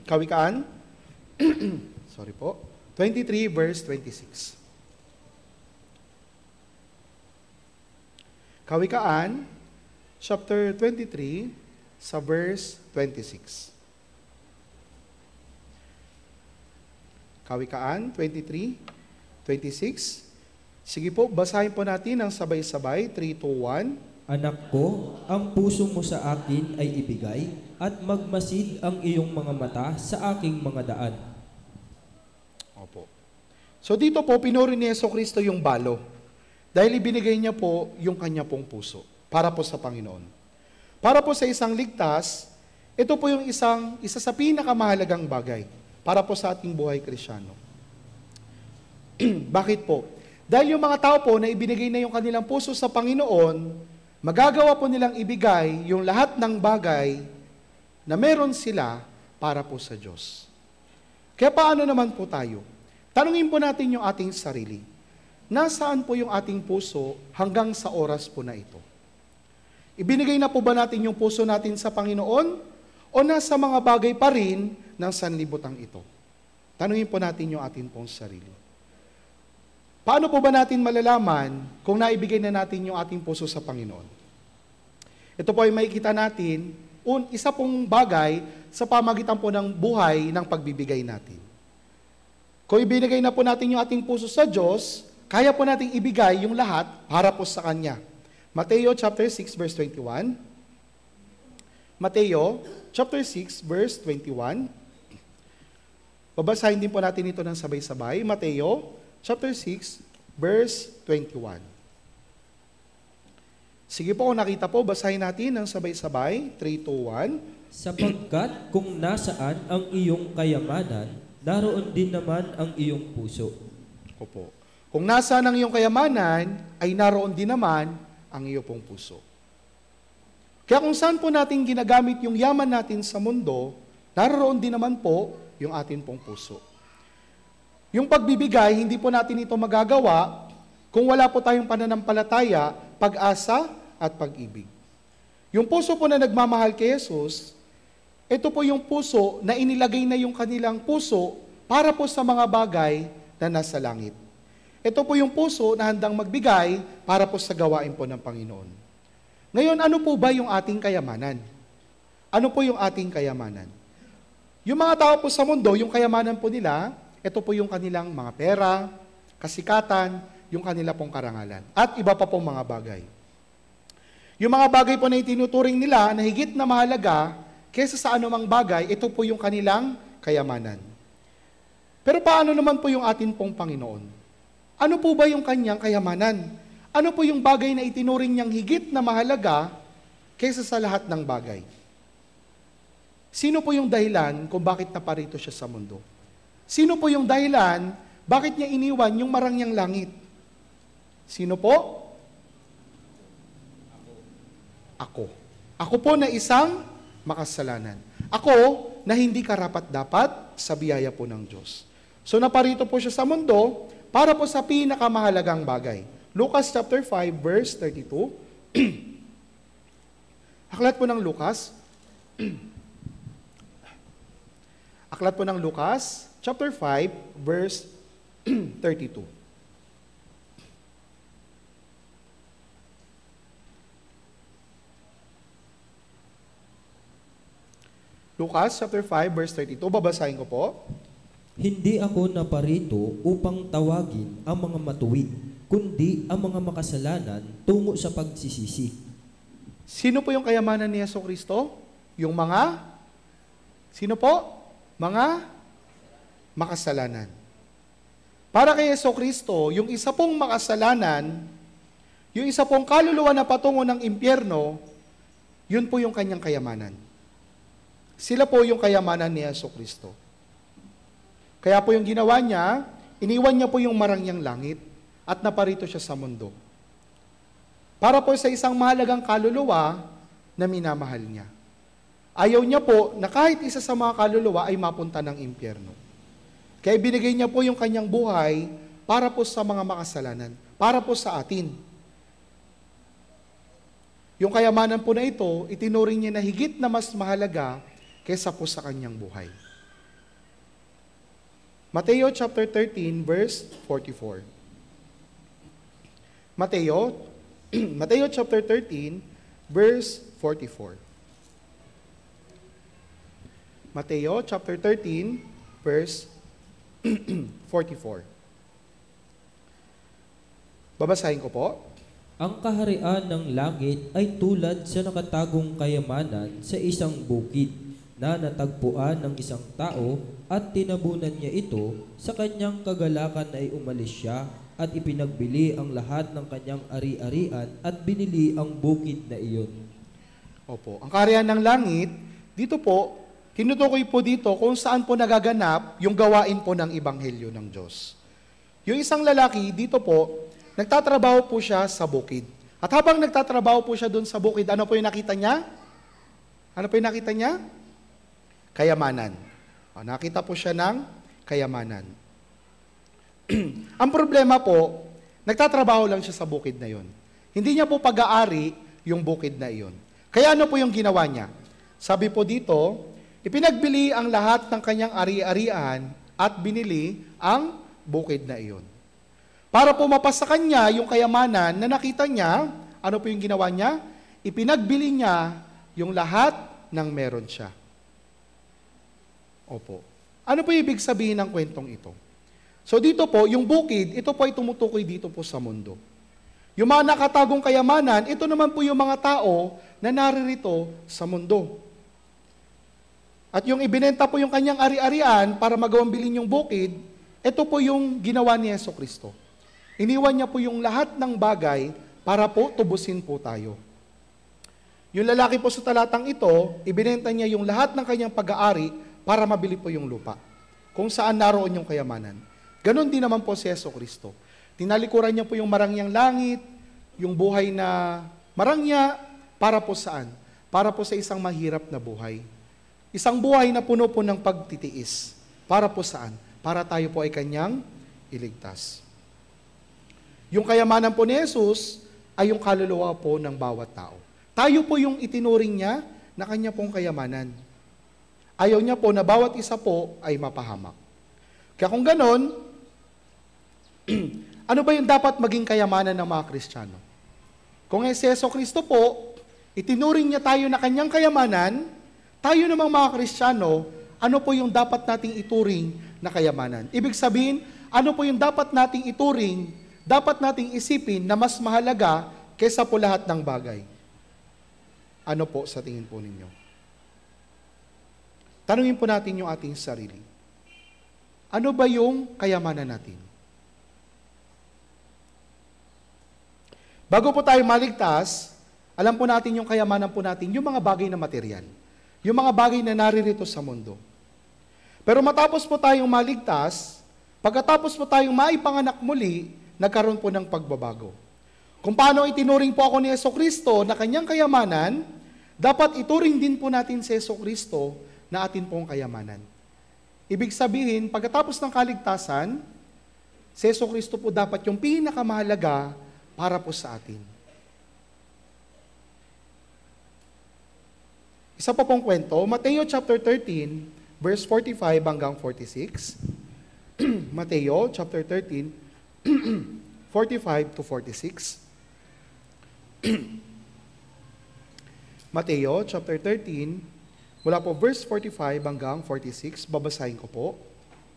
Kawikaan, sorry po, 23, verse 26. Kawikaan, chapter 23, sa verse 26. Kawikaan 23, 26. Sige po, basahin po natin ng sabay-sabay, 3, 2, 1. Anak ko, ang puso mo sa akin ay ibigay at magmasid ang iyong mga mata sa aking mga daan. Opo. So dito po, pinuri ni Jesucristo yung balo. Dahil ibinigay niya po yung kanya pong puso para po sa Panginoon. Para po sa isang ligtas, ito po yung isa sa pinakamahalagang bagay para po sa ating buhay Kristyano. Bakit po? Dahil yung mga tao po na ibinigay na yung kanilang puso sa Panginoon, magagawa po nilang ibigay yung lahat ng bagay na meron sila para po sa Diyos. Kaya paano naman po tayo? Tanungin po natin yung ating sarili. Nasaan po yung ating puso hanggang sa oras po na ito? Ibinigay na po ba natin yung puso natin sa Panginoon o nasa mga bagay pa rin ng sanlibutan ito? Tanungin po natin yung ating pong sarili. Paano po ba natin malalaman kung naibigay na natin yung ating puso sa Panginoon? Ito po ay makikita natin, isa pong bagay sa pamagitan po ng buhay ng pagbibigay natin. Kung ibinigay na po natin yung ating puso sa Diyos, kaya po nating ibigay yung lahat para po sa Kanya. Mateo chapter 6 verse 21. Mateo chapter 6 verse 21. Babasahin din po natin ito ng sabay-sabay. Mateo chapter 6, verse 21. Sige po, kung nakita po, basahin natin ng sabay-sabay. 3, 2, 1. Sapagkat kung nasaan ang iyong kayamanan, naroon din naman ang iyong puso. Opo. Kung nasaan ang iyong kayamanan, ay naroon din naman ang iyong pong puso. Kaya kung saan po natin ginagamit yung yaman natin sa mundo, naroon din naman po yung atin pong puso. Yung pagbibigay, hindi po natin ito magagawa kung wala po tayong pananampalataya, pag-asa, at pag-ibig. Yung puso po na nagmamahal kay Jesus, ito po yung puso na inilagay na yung kanilang puso para po sa mga bagay na nasa langit. Ito po yung puso na handang magbigay para po sa gawain po ng Panginoon. Ngayon, ano po ba yung ating kayamanan? Ano po yung ating kayamanan? Yung mga tao po sa mundo, yung kayamanan po nila, ito po yung kanilang mga pera, kasikatan, yung kanila pong karangalan, at iba pa pong mga bagay. Yung mga bagay po na itinuturing nila na higit na mahalaga kaysa sa anumang bagay, ito po yung kanilang kayamanan. Pero paano naman po yung atin pong Panginoon? Ano po ba yung kanyang kayamanan? Ano po yung bagay na itinuring niyang higit na mahalaga kaysa sa lahat ng bagay? Sino po yung dahilan kung bakit naparito siya sa mundo? Sino po yung dahilan bakit niya iniwan yung marangyang langit? Sino po? Ako. Ako po na isang makasalanan. Ako na hindi karapat-dapat sa biyaya po ng Diyos. So naparito po siya sa mundo para po sa pinakamahalagang bagay. Lucas chapter 5 verse 32. Aklat po ng Lucas. Aklat po ng Lucas chapter 5 verse 32. Lucas chapter 5 verse 32. Babasahin ko po. Hindi ako naparito upang tawagin ang mga matuwid, kundi ang mga makasalanan tungo sa pagsisisi. Sino po yung kayamanan ni Jesucristo? Yung mga? Sino po? Mga makasalanan. Para kay Jesucristo, yung isa pong makasalanan, yung isa pong kaluluwa na patungo ng impyerno, yun po yung kanyang kayamanan. Sila po yung kayamanan ni Jesucristo. Kaya po yung ginawa niya, iniwan niya po yung marangyang langit at naparito siya sa mundo. Para po sa isang mahalagang kaluluwa na minamahal niya. Ayaw niya po na kahit isa sa mga kaluluwa ay mapunta ng impyerno. Kaya binigay niya po yung kanyang buhay para po sa mga makasalanan, para po sa atin. Yung kayamanan po na ito, itinuring niya na higit na mas mahalaga kaysa po sa kanyang buhay. Mateo chapter 13 verse 44. Mateo chapter 13 verse 44. Mateo chapter 13 verse 44. Babasahin ko po. Ang kaharian ng langit ay tulad sa nakatagong kayamanan sa isang bukid na natagpuan ng isang tao at tinabunan niya ito. Sa kanyang kagalakan ay umalis siya at ipinagbili ang lahat ng kanyang ari-arian at binili ang bukid na iyon. Opo. Ang kaharian ng langit, dito po, tinutukoy po dito kung saan po nagaganap yung gawain po ng Ebanghelyo ng Diyos. Yung isang lalaki, dito po, nagtatrabaho po siya sa bukid. At habang nagtatrabaho po siya doon sa bukid, ano po yung nakita niya? Ano po yung nakita niya? Kayamanan. Nakita po siya ng kayamanan. Ang problema po, nagtatrabaho lang siya sa bukid na yon. Hindi niya po pag-aari yung bukid na iyon. Kaya ano po yung ginawa niya? Sabi po dito, ipinagbili ang lahat ng kanyang ari-arian at binili ang bukid na iyon. Para po mapasa kanya yung kayamanan na nakita niya, ano po yung ginawa niya? Ipinagbili niya yung lahat ng meron siya. Opo. Ano po ibig sabihin ng kwentong ito? So dito po, yung bukid, ito po ay tumutukoy dito po sa mundo. Yung mga nakatagong kayamanan, ito naman po yung mga tao na naririto sa mundo. At yung ibinenta po yung kanyang ari-arian para magawang bilhin yung bukid, ito po yung ginawa ni Jesucristo. Iniwan niya po yung lahat ng bagay para po tubusin po tayo. Yung lalaki po sa talatang ito, ibinenta niya yung lahat ng kanyang pag-aari para mabili po yung lupa. Kung saan naroon yung kayamanan. Ganon din naman po si Jesucristo. Tinalikuran niya po yung marangyang langit, yung buhay na marangya, para po saan? Para po sa isang mahirap na buhay. Isang buhay na puno po ng pagtitiis. Para po saan? Para tayo po ay kanyang iligtas. Yung kayamanan po ni Jesus ay yung kaluluwa po ng bawat tao. Tayo po yung itinuring niya na kanya pong kayamanan. Ayaw niya po na bawat isa po ay mapahamak. Kaya kung ganon, ano ba yung dapat maging kayamanan ng mga Kristiyano? Kung si Jesucristo po, itinuring niya tayo na kanyang kayamanan, tayo namang mga Kristiyano, ano po yung dapat nating ituring na kayamanan? Ibig sabihin, ano po yung dapat nating ituring, dapat nating isipin na mas mahalaga kaysa po lahat ng bagay? Ano po sa tingin po ninyo? Tanungin po natin yung ating sarili. Ano ba yung kayamanan natin? Bago po tayo maligtas, alam po natin yung kayamanan po natin, yung mga bagay na material. Yung mga bagay na naririto sa mundo. Pero matapos po tayong maligtas, pagkatapos po tayong maipanganak muli, nagkaroon po ng pagbabago. Kung paano itinuring po ako ni Jesucristo na kanyang kayamanan, dapat ituring din po natin si Jesucristo na atin pong kayamanan. Ibig sabihin, pagkatapos ng kaligtasan, si Jesucristo po dapat yung pinakamahalaga para po sa atin. Isa pa pong kwento, Mateo chapter 13, verse 45 hanggang 46. Mateo chapter 13, 45 to 46. Mateo chapter 13, mula po verse 45 hanggang 46, babasahin ko po.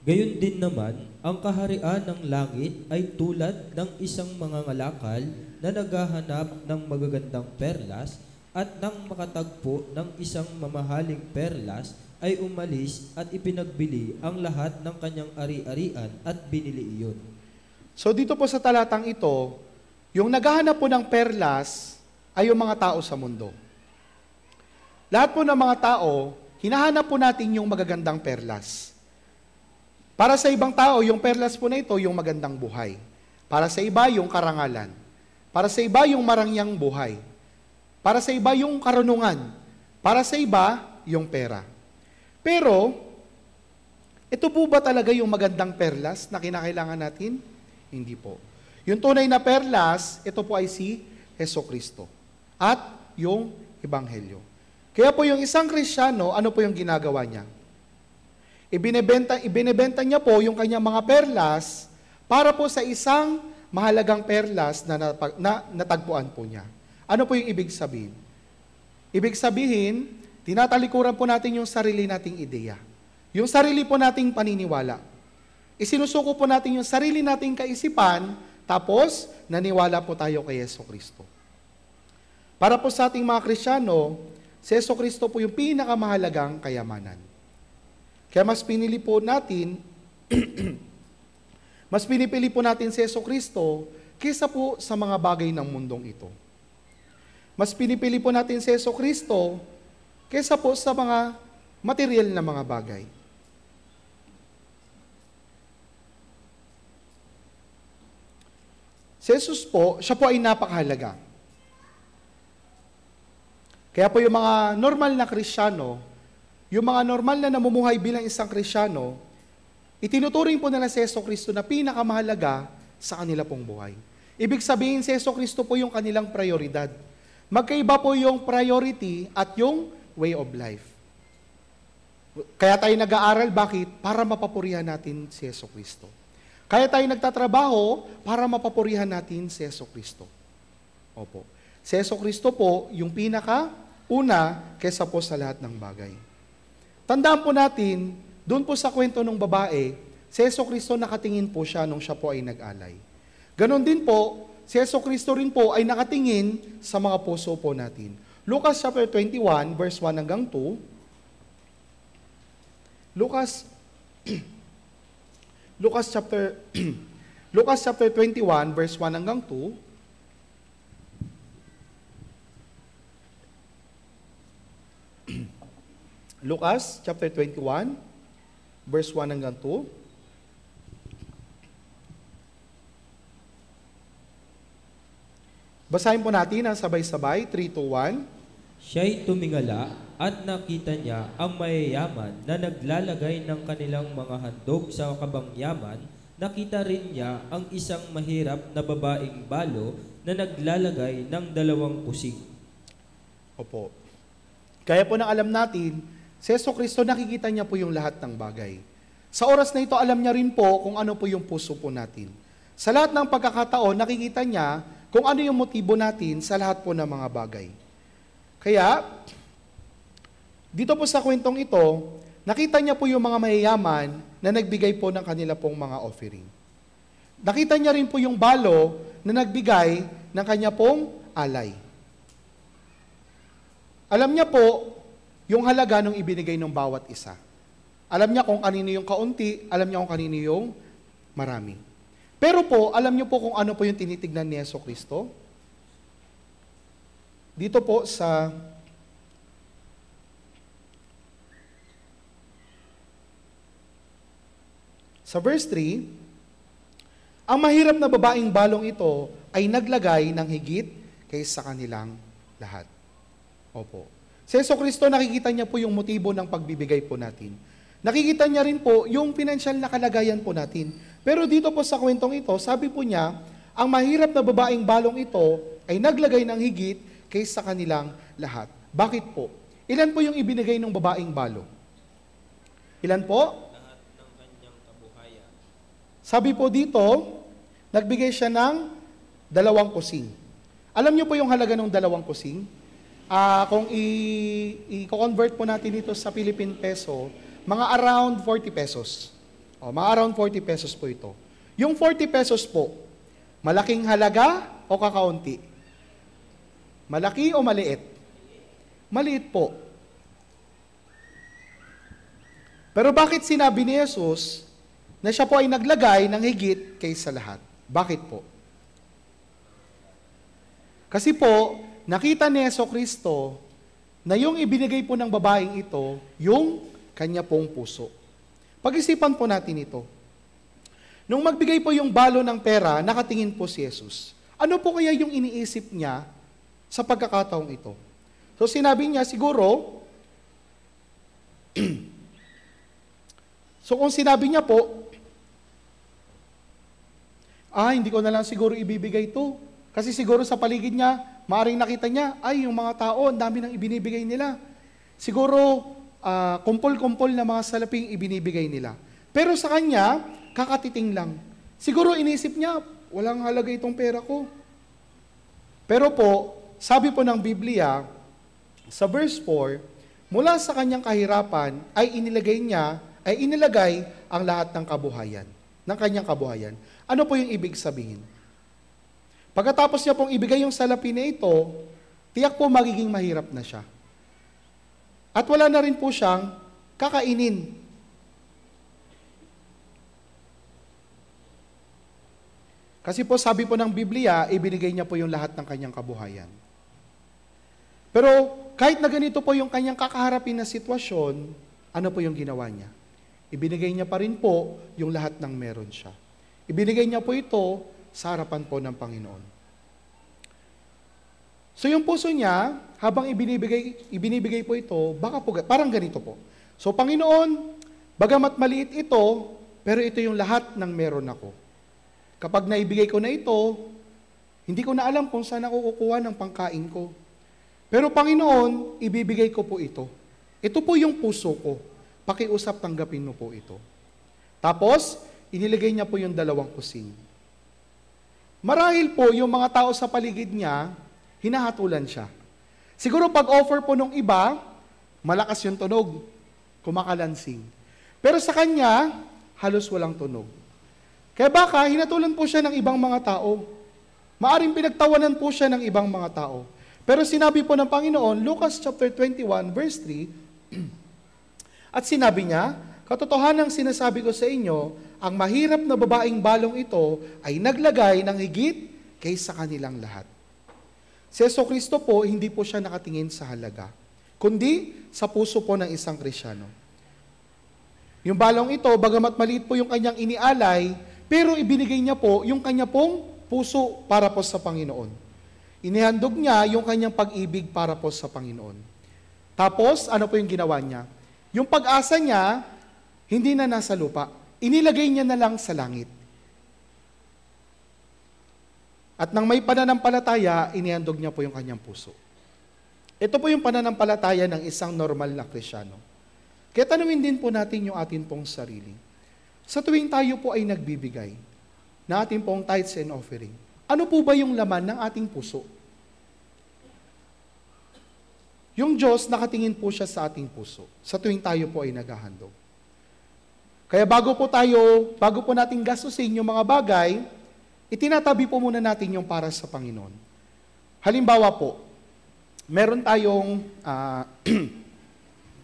Gayon din naman, ang kaharian ng langit ay tulad ng isang mangangalakal na naghahanap ng magagandang perlas at nang makatagpo ng isang mamahaling perlas ay umalis at ipinagbili ang lahat ng kanyang ari-arian at binili iyon. So dito po sa talatang ito, yung naghahanap po ng perlas ay yung mga tao sa mundo. Lahat po ng mga tao, hinahanap po natin yung magagandang perlas. Para sa ibang tao, yung perlas po na ito, yung magandang buhay. Para sa iba, yung karangalan. Para sa iba, yung marangyang buhay. Para sa iba yung karunungan. Para sa iba yung pera. Pero, ito po ba talaga yung magandang perlas na kinakailangan natin? Hindi po. Yung tunay na perlas, ito po ay si Hesukristo. At yung Ebanghelyo. Kaya po yung isang Kristiyano, ano po yung ginagawa niya? Ibinebenta niya po yung kanyang mga perlas para po sa isang mahalagang perlas na natagpuan po niya. Ano po yung ibig sabihin? Ibig sabihin, tinatalikuran po natin yung sarili nating ideya. Yung sarili po nating paniniwala. Isinusuko po natin yung sarili nating kaisipan, tapos naniwala po tayo kay Hesukristo. Para po sa ating mga Kristiyano, si Hesukristo po yung pinakamahalagang kayamanan. Kaya mas pinili po natin, mas pinipili po natin si Hesukristo kaysa po sa mga bagay ng mundong ito. Mas pinipili po natin si Hesukristo kaysa po sa mga material na mga bagay. Si Jesus po, siya po ay napakahalaga. Kaya po yung mga normal na Kristiyano, yung mga normal na namumuhay bilang isang Kristiyano, itinuturing po nila si Hesukristo na pinakamahalaga sa kanila pong buhay. Ibig sabihin si Hesukristo po yung kanilang prioridad. Magkaiba po yung priority at yung way of life. Kaya tayo nag-aaral, bakit? Para mapapurihan natin si Hesukristo. Kaya tayo nagtatrabaho para mapapurihan natin si Hesukristo. Opo. Si Hesukristo po yung pinaka-una kaysa po sa lahat ng bagay. Tandaan po natin, doon po sa kwento ng babae, si Hesukristo nakatingin po siya nung siya po ay nag-alay. Ganon din po, si Hesukristo rin po ay nakatingin sa mga puso po natin. Lucas chapter 21, verse 1 hanggang 2. Lucas chapter 21, verse 1 hanggang 2. Lucas chapter 21, verse 1 hanggang 2. Basahin po natin ang sabay-sabay, 3, 2, 1. Siya'y tumingala at nakita niya ang mayayaman na naglalagay ng kanilang mga handog sa kabangyaman. Nakita rin niya ang isang mahirap na babaeng balo na naglalagay ng 2 kusig. Opo. Kaya po nang alam natin, si Hesukristo nakikita niya po yung lahat ng bagay. Sa oras na ito, alam niya rin po kung ano po yung puso po natin. Sa lahat ng pagkakataon, nakikita niya kung ano yung motibo natin sa lahat po ng mga bagay. Kaya, dito po sa kwentong ito, nakita niya po yung mga mayayaman na nagbigay po ng kanila pong mga offering. Nakita niya rin po yung balo na nagbigay ng kanya pong alay. Alam niya po yung halaga ng ibinigay ng bawat isa. Alam niya kung kanino yung kaunti, alam niya kung kanino yung marami. Pero po, alam niyo po kung ano po yung tinitignan ni Hesukristo? Dito po sa verse 3, ang mahirap na babaeng balong ito ay naglagay ng higit kaysa kanilang lahat. Opo. Si Hesukristo, nakikita niya po yung motibo ng pagbibigay po natin. Nakikita niya rin po yung financial na kalagayan po natin. Pero dito po sa kwentong ito, sabi po niya, ang mahirap na babaeng balong ito ay naglagay ng higit kaysa kanilang lahat. Bakit po? Ilan po yung ibinigay ng babaeng balo? Ilan po? Lahat ng kanyang kabuhayan. Sabi po dito, nagbigay siya ng 2 kusing. Alam niyo po yung halaga ng 2 kusing? Kung i-convert po natin ito sa Philippine peso, mga around 40 pesos. Mga around 40 pesos po ito. Yung 40 pesos po, malaking halaga o kakaunti? Malaki o maliit? Maliit po. Pero bakit sinabi ni Jesus na siya po ay naglagay ng higit kaysa lahat? Bakit po? Kasi po, nakita ni Hesukristo na yung ibinigay po ng babaeng ito, yung kanya pong puso. Pag-isipan po natin ito. Nung magbigay po yung balo ng pera, nakatingin po si Jesus. Ano po kaya yung iniisip niya sa pagkakataong ito. So sinabi niya siguro, so kung sinabi niya po, hindi ko na lang siguro ibibigay ito. Kasi siguro sa paligid niya, maaring nakita niya, yung mga tao, ang dami nang ibinibigay nila. Siguro, kumpol-kumpol na mga salaping ibinibigay nila. Pero sa kanya, kakatiting lang. Siguro inisip niya, walang halaga itong pera ko. Pero po, sabi po ng Biblia, sa verse 4, mula sa kanyang kahirapan ay inilagay ang lahat ng kabuhayan, ng kanyang kabuhayan. Ano po yung ibig sabihin? Pagkatapos niya pong ibigay yung salapi na ito, tiyak po magiging mahirap na siya. At wala na rin po siyang kakainin. Kasi po sabi po ng Biblia, ibinigay niya po yung lahat ng kanyang kabuhayan. Pero kahit na ganito po yung kanyang kakaharapin na sitwasyon, ano po yung ginawa niya? Ibinigay niya pa rin po yung lahat ng meron siya. Ibinigay niya po ito sa harapan po ng Panginoon. So yung puso niya, habang ibinibigay po ito, baka po, parang ganito po. So Panginoon, bagamat maliit ito, pero ito yung lahat ng meron ako. Kapag naibigay ko na ito, hindi ko na alam kung saan ako kukuha ng pangkain ko. Pero Panginoon, ibibigay ko po ito. Ito po yung puso ko. Pakiusap, tanggapin mo po ito. Tapos, inilagay niya po yung 2 kusing. Marahil po, yung mga tao sa paligid niya, hinahatulan siya. Siguro pag-offer po nung iba, malakas yung tunog, kumakalansing. Pero sa kanya, halos walang tunog. Kaya baka, hinatulan po siya ng ibang mga tao. Maaring pinagtawanan po siya ng ibang mga tao. Pero sinabi po ng Panginoon, Lucas chapter 21, verse 3, at sinabi niya, katotohanang sinasabi ko sa inyo, ang mahirap na babaeng balong ito ay naglagay ng higit kaysa kanilang lahat. Si Jesucristo po, hindi po siya nakatingin sa halaga, kundi sa puso po ng isang Kristiyano. Yung balong ito, bagamat maliit po yung kanyang inialay, pero ibinigay niya po yung kanya pong puso para po sa Panginoon. Inihandog niya yung kanyang pag-ibig para po sa Panginoon. Tapos, ano po yung ginawa niya? Yung pag-asa niya, hindi na nasa lupa. Inilagay niya na lang sa langit. At nang may pananampalataya, inihandog niya po yung kanyang puso. Ito po yung pananampalataya ng isang normal na Kristiyano. Kaya tanungin din po natin yung atin pong sarili. Sa tuwing tayo po ay nagbibigay na ating pong tithes and offering, ano po ba yung laman ng ating puso? Yung Diyos, nakatingin po siya sa ating puso sa tuwing tayo po ay naghahandog. Kaya bago po natin gastusin yung mga bagay, itinatabi po muna natin yung para sa Panginoon. Halimbawa po, meron tayong,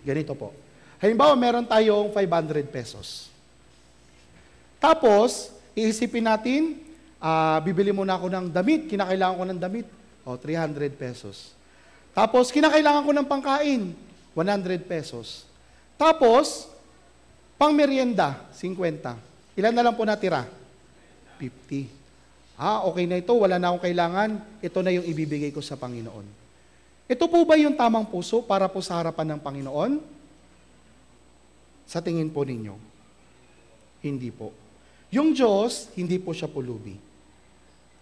ganito po. Halimbawa, meron tayong 500 pesos. Tapos, iisipin natin, bibili muna ako ng damit, kinakailangan ko ng damit, 300 pesos. Tapos, kinakailangan ko ng pangkain, 100 pesos. Tapos, pang merienda, 50. Ilan na lang po natira? 50. Okay na ito, wala na akong kailangan, ito na yung ibibigay ko sa Panginoon. Ito po ba yung tamang puso para po sa harapan ng Panginoon? Sa tingin po ninyo? Hindi po. Yung Diyos, hindi po siya pulubi.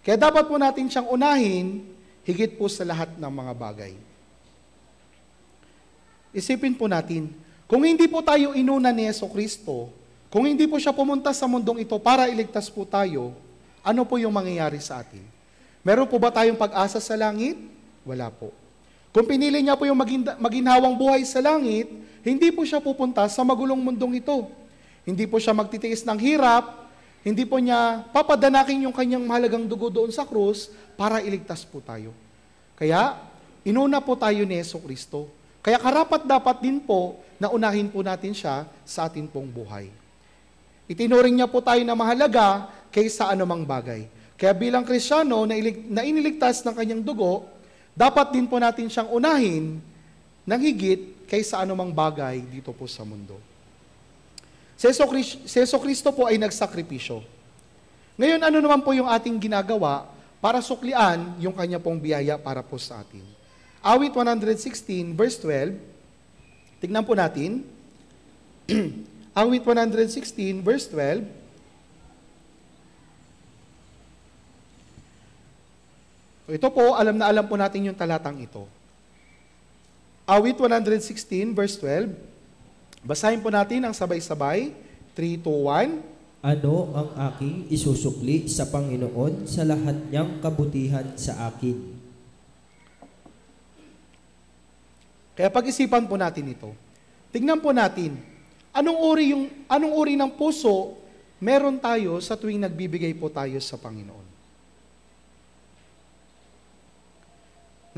Kaya dapat po natin siyang unahin, higit po sa lahat ng mga bagay. Isipin po natin, kung hindi po tayo inuna ni Jesucristo, kung hindi po siya pumunta sa mundong ito para iligtas po tayo, ano po yung mangyayari sa atin? Meron po ba tayong pag-asa sa langit? Wala po. Kung pinili niya po yung maginhawang buhay sa langit, hindi po siya pupunta sa magulong mundong ito. Hindi po siya magtitiis ng hirap, hindi po niya papadanakin yung kanyang mahalagang dugo doon sa krus para iligtas po tayo. Kaya, inuna po tayo ni Jesucristo. Kaya karapat-dapat din po na unahin po natin siya sa atin pong buhay. Itinuring niya po tayo na mahalaga kaysa anumang bagay. Kaya bilang Kristiyano na iniligtas ng kanyang dugo, dapat din po natin siyang unahin ng higit kaysa anumang bagay dito po sa mundo. Si Jesucristo po ay nagsakripisyo. Ngayon, ano naman po yung ating ginagawa para suklian yung kanya pong biyaya para po sa atin. Awit 116, verse 12. Tignan po natin. Awit 116, verse 12. Ito po, alam na alam po natin yung talatang ito. Awit 116, verse 12. Basahin po natin ang sabay-sabay. 3, 2, 1. Ano ang aking isusukli sa Panginoon sa lahat niyang kabutihan sa akin? Kaya pag-isipan po natin ito. Tignan po natin, anong uri ng puso meron tayo sa tuwing nagbibigay po tayo sa Panginoon.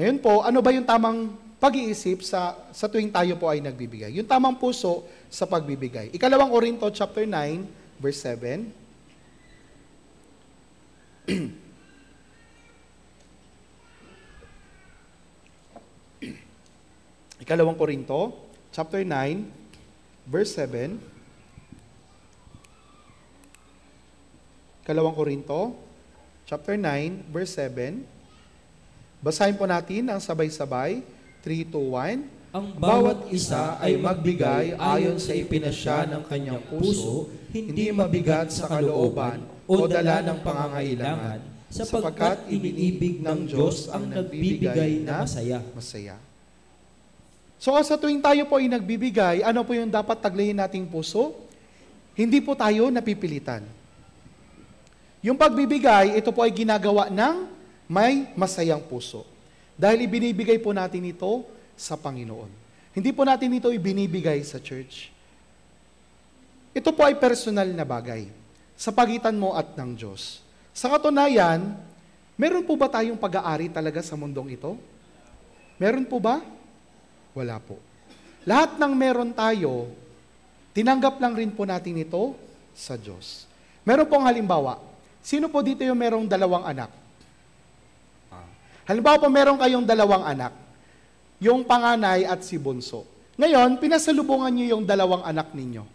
Ngayon po, ano ba yung tamang pag-iisip sa tuwing tayo po ay nagbibigay? Yung tamang puso sa pagbibigay. Ikalawang Korinto chapter 9, verse 7. Ikalawang Korinto, chapter 9, verse 7. Ikalawang Korinto, chapter 9, verse 7. Basahin po natin ang sabay-sabay. 3, 2, 1. Ang bawat isa ay magbigay ayon sa ipinasya ng kanyang puso, hindi mabigat sa kalooban o dala ng pangangailangan, sapagkat iniibig ng Diyos ang nagbibigay na masaya. So sa tuwing tayo po ay nagbibigay, ano po yung dapat taglayin nating puso? Hindi po tayo napipilitan. Yung pagbibigay, ito po ay ginagawa ng may masayang puso. Dahil ibinibigay po natin ito sa Panginoon. Hindi po natin ito ibinibigay sa church. Ito po ay personal na bagay sa pagitan mo at ng Diyos. Sa katunayan, meron po ba tayong pag-aari talaga sa mundong ito? Meron po ba? Wala po. Lahat ng meron tayo, tinanggap lang rin po natin ito sa Diyos. Meron pong halimbawa, sino po dito yung merong dalawang anak? Halimbawa po meron kayong dalawang anak, yung panganay at si bunso. Ngayon, pinasalubungan niyo yung dalawang anak ninyo.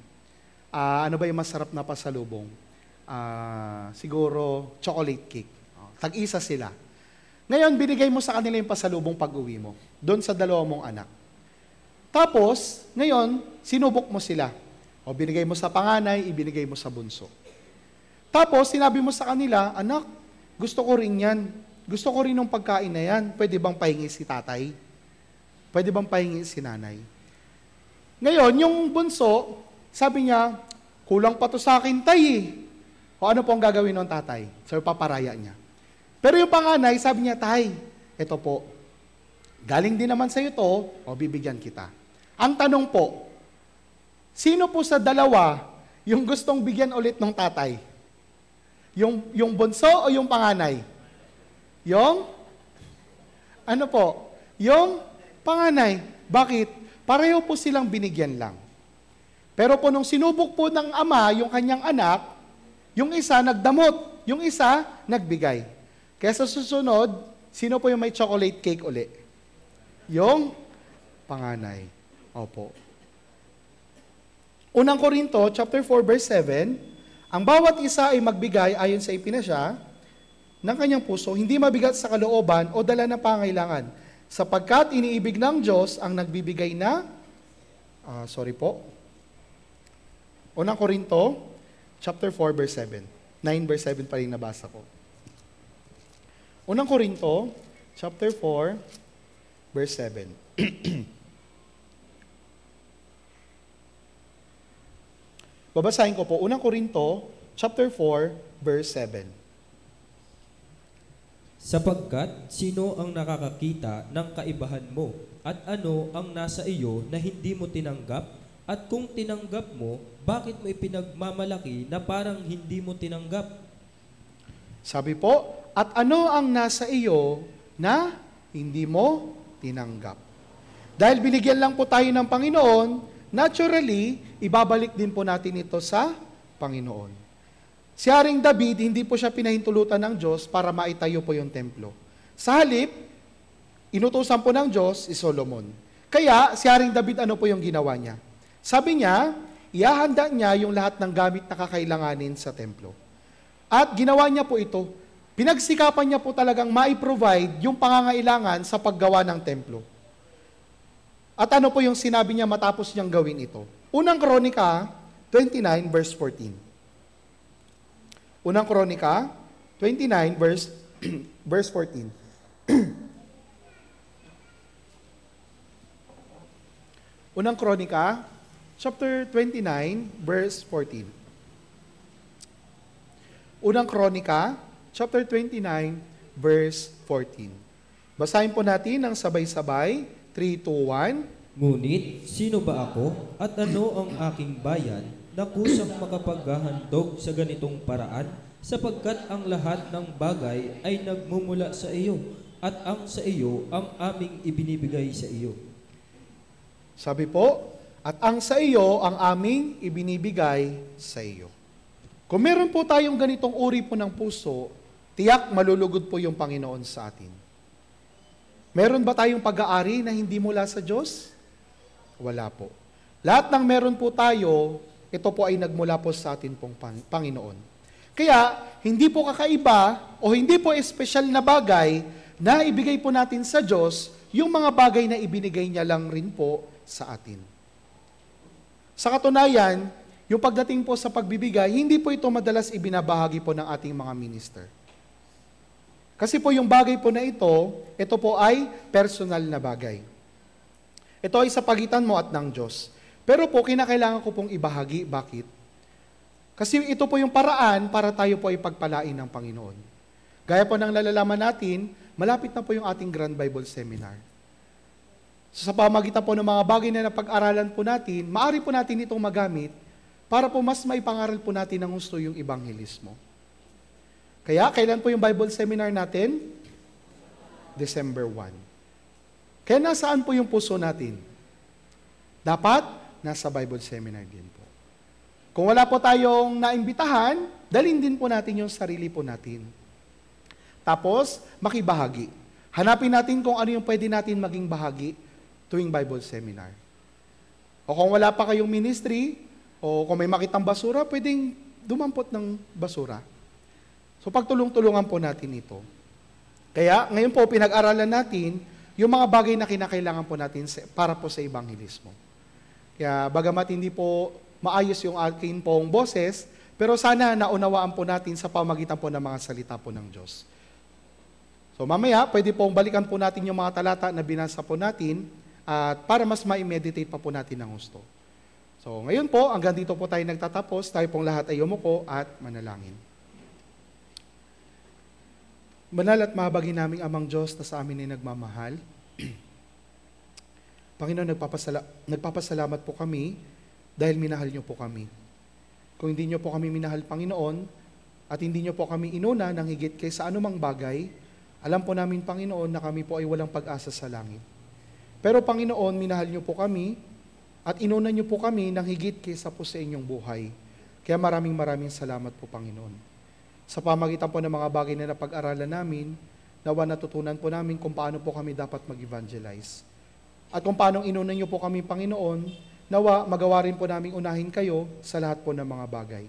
Ano ba yung masarap na pasalubong? Siguro chocolate cake. Tag-isa sila. Ngayon, binigay mo sa kanila yung pasalubong pag-uwi mo, doon sa dalawa mong anak. Tapos, ngayon, sinubok mo sila. O binigay mo sa panganay, ibinigay mo sa bunso. Tapos, sinabi mo sa kanila, anak, gusto ko rin yan. Gusto ko rin ng pagkain na yan. Pwede bang pahingi si tatay? Pwede bang pahingi si nanay? Ngayon, yung bunso, sabi niya, kulang pa to sa akin, tay. O ano po ang gagawin ng tatay? So, paparaya niya. Pero yung panganay, sabi niya, tay, ito po, galing din naman sa'yo to, o bibigyan kita. Ang tanong po, sino po sa dalawa yung gustong bigyan ulit ng tatay? Yung bunso o yung panganay? Yung? Ano po? Yung panganay. Bakit? Pareho po silang binigyan lang. Pero po nung sinubok po ng ama yung kanyang anak, yung isa nagdamot, yung isa nagbigay. Kaya sa susunod, sino po yung may chocolate cake uli? Yung panganay. Opo. Unang Korinto, chapter 4, verse 7, ang bawat isa ay magbigay ayon sa ipinasya ng kanyang puso, hindi mabigat sa kalooban o dala ng pangailangan, sapagkat iniibig ng Diyos ang nagbibigay na, Unang Korinto, chapter 4, verse 7. 9, verse 7 pa rin nabasa ko. Unang Korinto, chapter 4, verse 7. Babasahin ko po, Unang Korinto, chapter 4, verse 7. Sapagkat sino ang nakakakita ng kaibahan mo at ano ang nasa iyo na hindi mo tinanggap at kung tinanggap mo, bakit mo ipinagmamalaki na parang hindi mo tinanggap? Sabi po, at ano ang nasa iyo na hindi mo tinanggap? Dahil binigyan lang po tayo ng Panginoon, naturally, ibabalik din po natin ito sa Panginoon. Si Haring David, hindi po siya pinahintulutan ng Diyos para maitayo po yung templo. Sa halip, inutusan po ng Diyos si Solomon. Kaya, si Haring David, ano po yung ginawa niya? Sabi niya, ihahanda niya yung lahat ng gamit na kakailanganin sa templo. At ginawa niya po ito. Pinagsikapan niya po talagang mai-provide yung pangangailangan sa paggawa ng templo. At ano po yung sinabi niya matapos niyang gawin ito? Unang Kronika 29 verse 14. Unang Kronika 29 verse 14. Unang Kronika chapter 29 verse 14. Unang Kronika chapter 29 verse 14. Basahin po natin ng sabay-sabay. 3, 2, 1. Ngunit, sino ba ako at ano ang aking bayan na kusang makapaghahandog sa ganitong paraan, sapagkat ang lahat ng bagay ay nagmumula sa iyo, at ang sa iyo ang aming ibinibigay sa iyo. Sabi po, at ang sa iyo ang aming ibinibigay sa iyo. Kung meron po tayong ganitong uri po ng puso, tiyak malulugod po yung Panginoon sa atin. Meron ba tayong pag-aari na hindi mula sa Diyos? Wala po. Lahat ng meron po tayo, ito po ay nagmula po sa atin pong Panginoon. Kaya, hindi po kakaiba o hindi po espesyal na bagay na ibigay po natin sa Diyos yung mga bagay na ibinigay niya lang rin po sa atin. Sa katunayan, yung pagdating po sa pagbibigay, hindi po ito madalas ibinabahagi po ng ating mga minister. Kasi po yung bagay po na ito po ay personal na bagay. Ito ay sa pagitan mo at ng Diyos. Pero po, kinakailangan ko pong ibahagi. Bakit? Kasi ito po yung paraan para tayo po ay pagpalain ng Panginoon. Gaya po ng nalalaman natin, malapit na po yung ating Grand Bible Seminar. So, sa pamagitan po ng mga bagay na napag-aralan po natin, maaari po natin itong magamit para po mas maipangaral po natin ng gusto yung ebanghelismo. Kaya, kailan po yung Bible Seminar natin? December 1. Kaya nasaan po yung puso natin? Dapat, nasa Bible Seminar din po. Kung wala po tayong naimbitahan, dalhin din po natin yung sarili po natin. Tapos, makibahagi. Hanapin natin kung ano yung pwede natin maging bahagi tuwing Bible Seminar. O kung wala pa kayong ministry, o kung may makitang basura, pwedeng dumampot ng basura. So pagtulong-tulungan po natin ito. Kaya ngayon po pinag-aralan natin yung mga bagay na kinakailangan po natin para po sa ebanghelismo. Kaya bagamat hindi po maayos yung akin pong boses, pero sana naunawaan po natin sa pamagitan po ng mga salita po ng Diyos. So mamaya, pwede pong balikan po natin yung mga talata na binasa po natin at para mas ma-meditate pa po natin ng gusto. So ngayon po, hanggang dito po tayo nagtatapos, tayo pong lahat ay yumuko at manalangin. Banal at mahabagin naming Amang Diyos na sa amin ay nagmamahal. Panginoon, nagpapasalamat po kami dahil minahal niyo po kami. Kung hindi niyo po kami minahal, Panginoon, at hindi niyo po kami inuna ng higit kaysa anumang bagay, alam po namin, Panginoon, na kami po ay walang pag-asa sa langit. Pero, Panginoon, minahal niyo po kami at inuna niyo po kami ng higit kaysa po sa inyong buhay. Kaya maraming salamat po, Panginoon. Sa pamagitan po ng mga bagay na napag-aralan namin, nawa natutunan po namin kung paano po kami dapat mag-evangelize. At kung paano inunan niyo po kami, Panginoon, nawa magawa rin po namin unahin kayo sa lahat po ng mga bagay.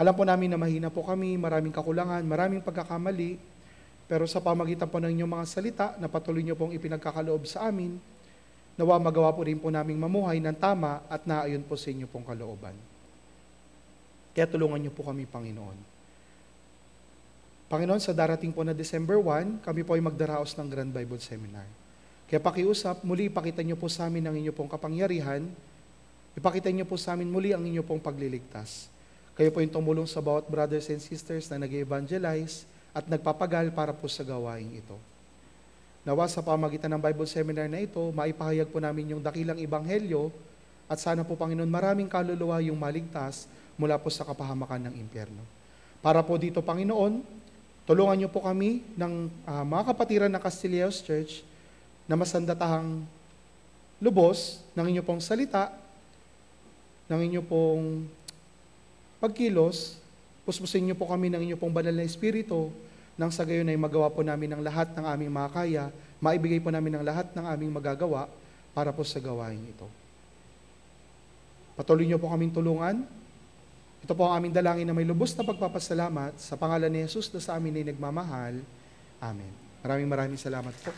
Alam po namin na mahina po kami, maraming kakulangan, maraming pagkakamali, pero sa pamagitan po ng inyong mga salita na patuloy niyo pong ipinagkakaloob sa amin, nawa magawa po rin po naming mamuhay ng tama at naayon po sa inyo pong kalooban. Kaya tulungan niyo po kami, Panginoon. Panginoon, sa darating po na December 1, kami po ay magdaraos ng Grand Bible Seminar. Kaya pakiusap, muli ipakita niyo po sa amin ang inyo pong kapangyarihan, ipakita niyo po sa amin muli ang inyo pong pagliligtas. Kayo po yung tumulong sa bawat brothers and sisters na nag-evangelize at nagpapagal para po sa gawain ito. Nawa sa pamagitan ng Bible Seminar na ito, maipahayag po namin yung dakilang ebanghelyo at sana po, Panginoon, maraming kaluluwa yung maligtas mula po sa kapahamakan ng impyerno. Para po dito, Panginoon, tulungan niyo po kami ng mga kapatiran ng Castilleos Church na masandatahang lubos ng inyo pong salita, ng inyo pong pagkilos, puspusin niyo po kami ng inyo pong banal na Espiritu, nang sa gayon ay magawa po namin ng lahat ng aming makakaya, maibigay po namin ng lahat ng aming magagawa para po sa gawain ito. Patuloy niyo po kaming tulungan. Ito po ang aming dalangin na may lubos na pagpapasalamat sa pangalan ni Jesus na sa amin ay nagmamahal. Amen. Maraming salamat po.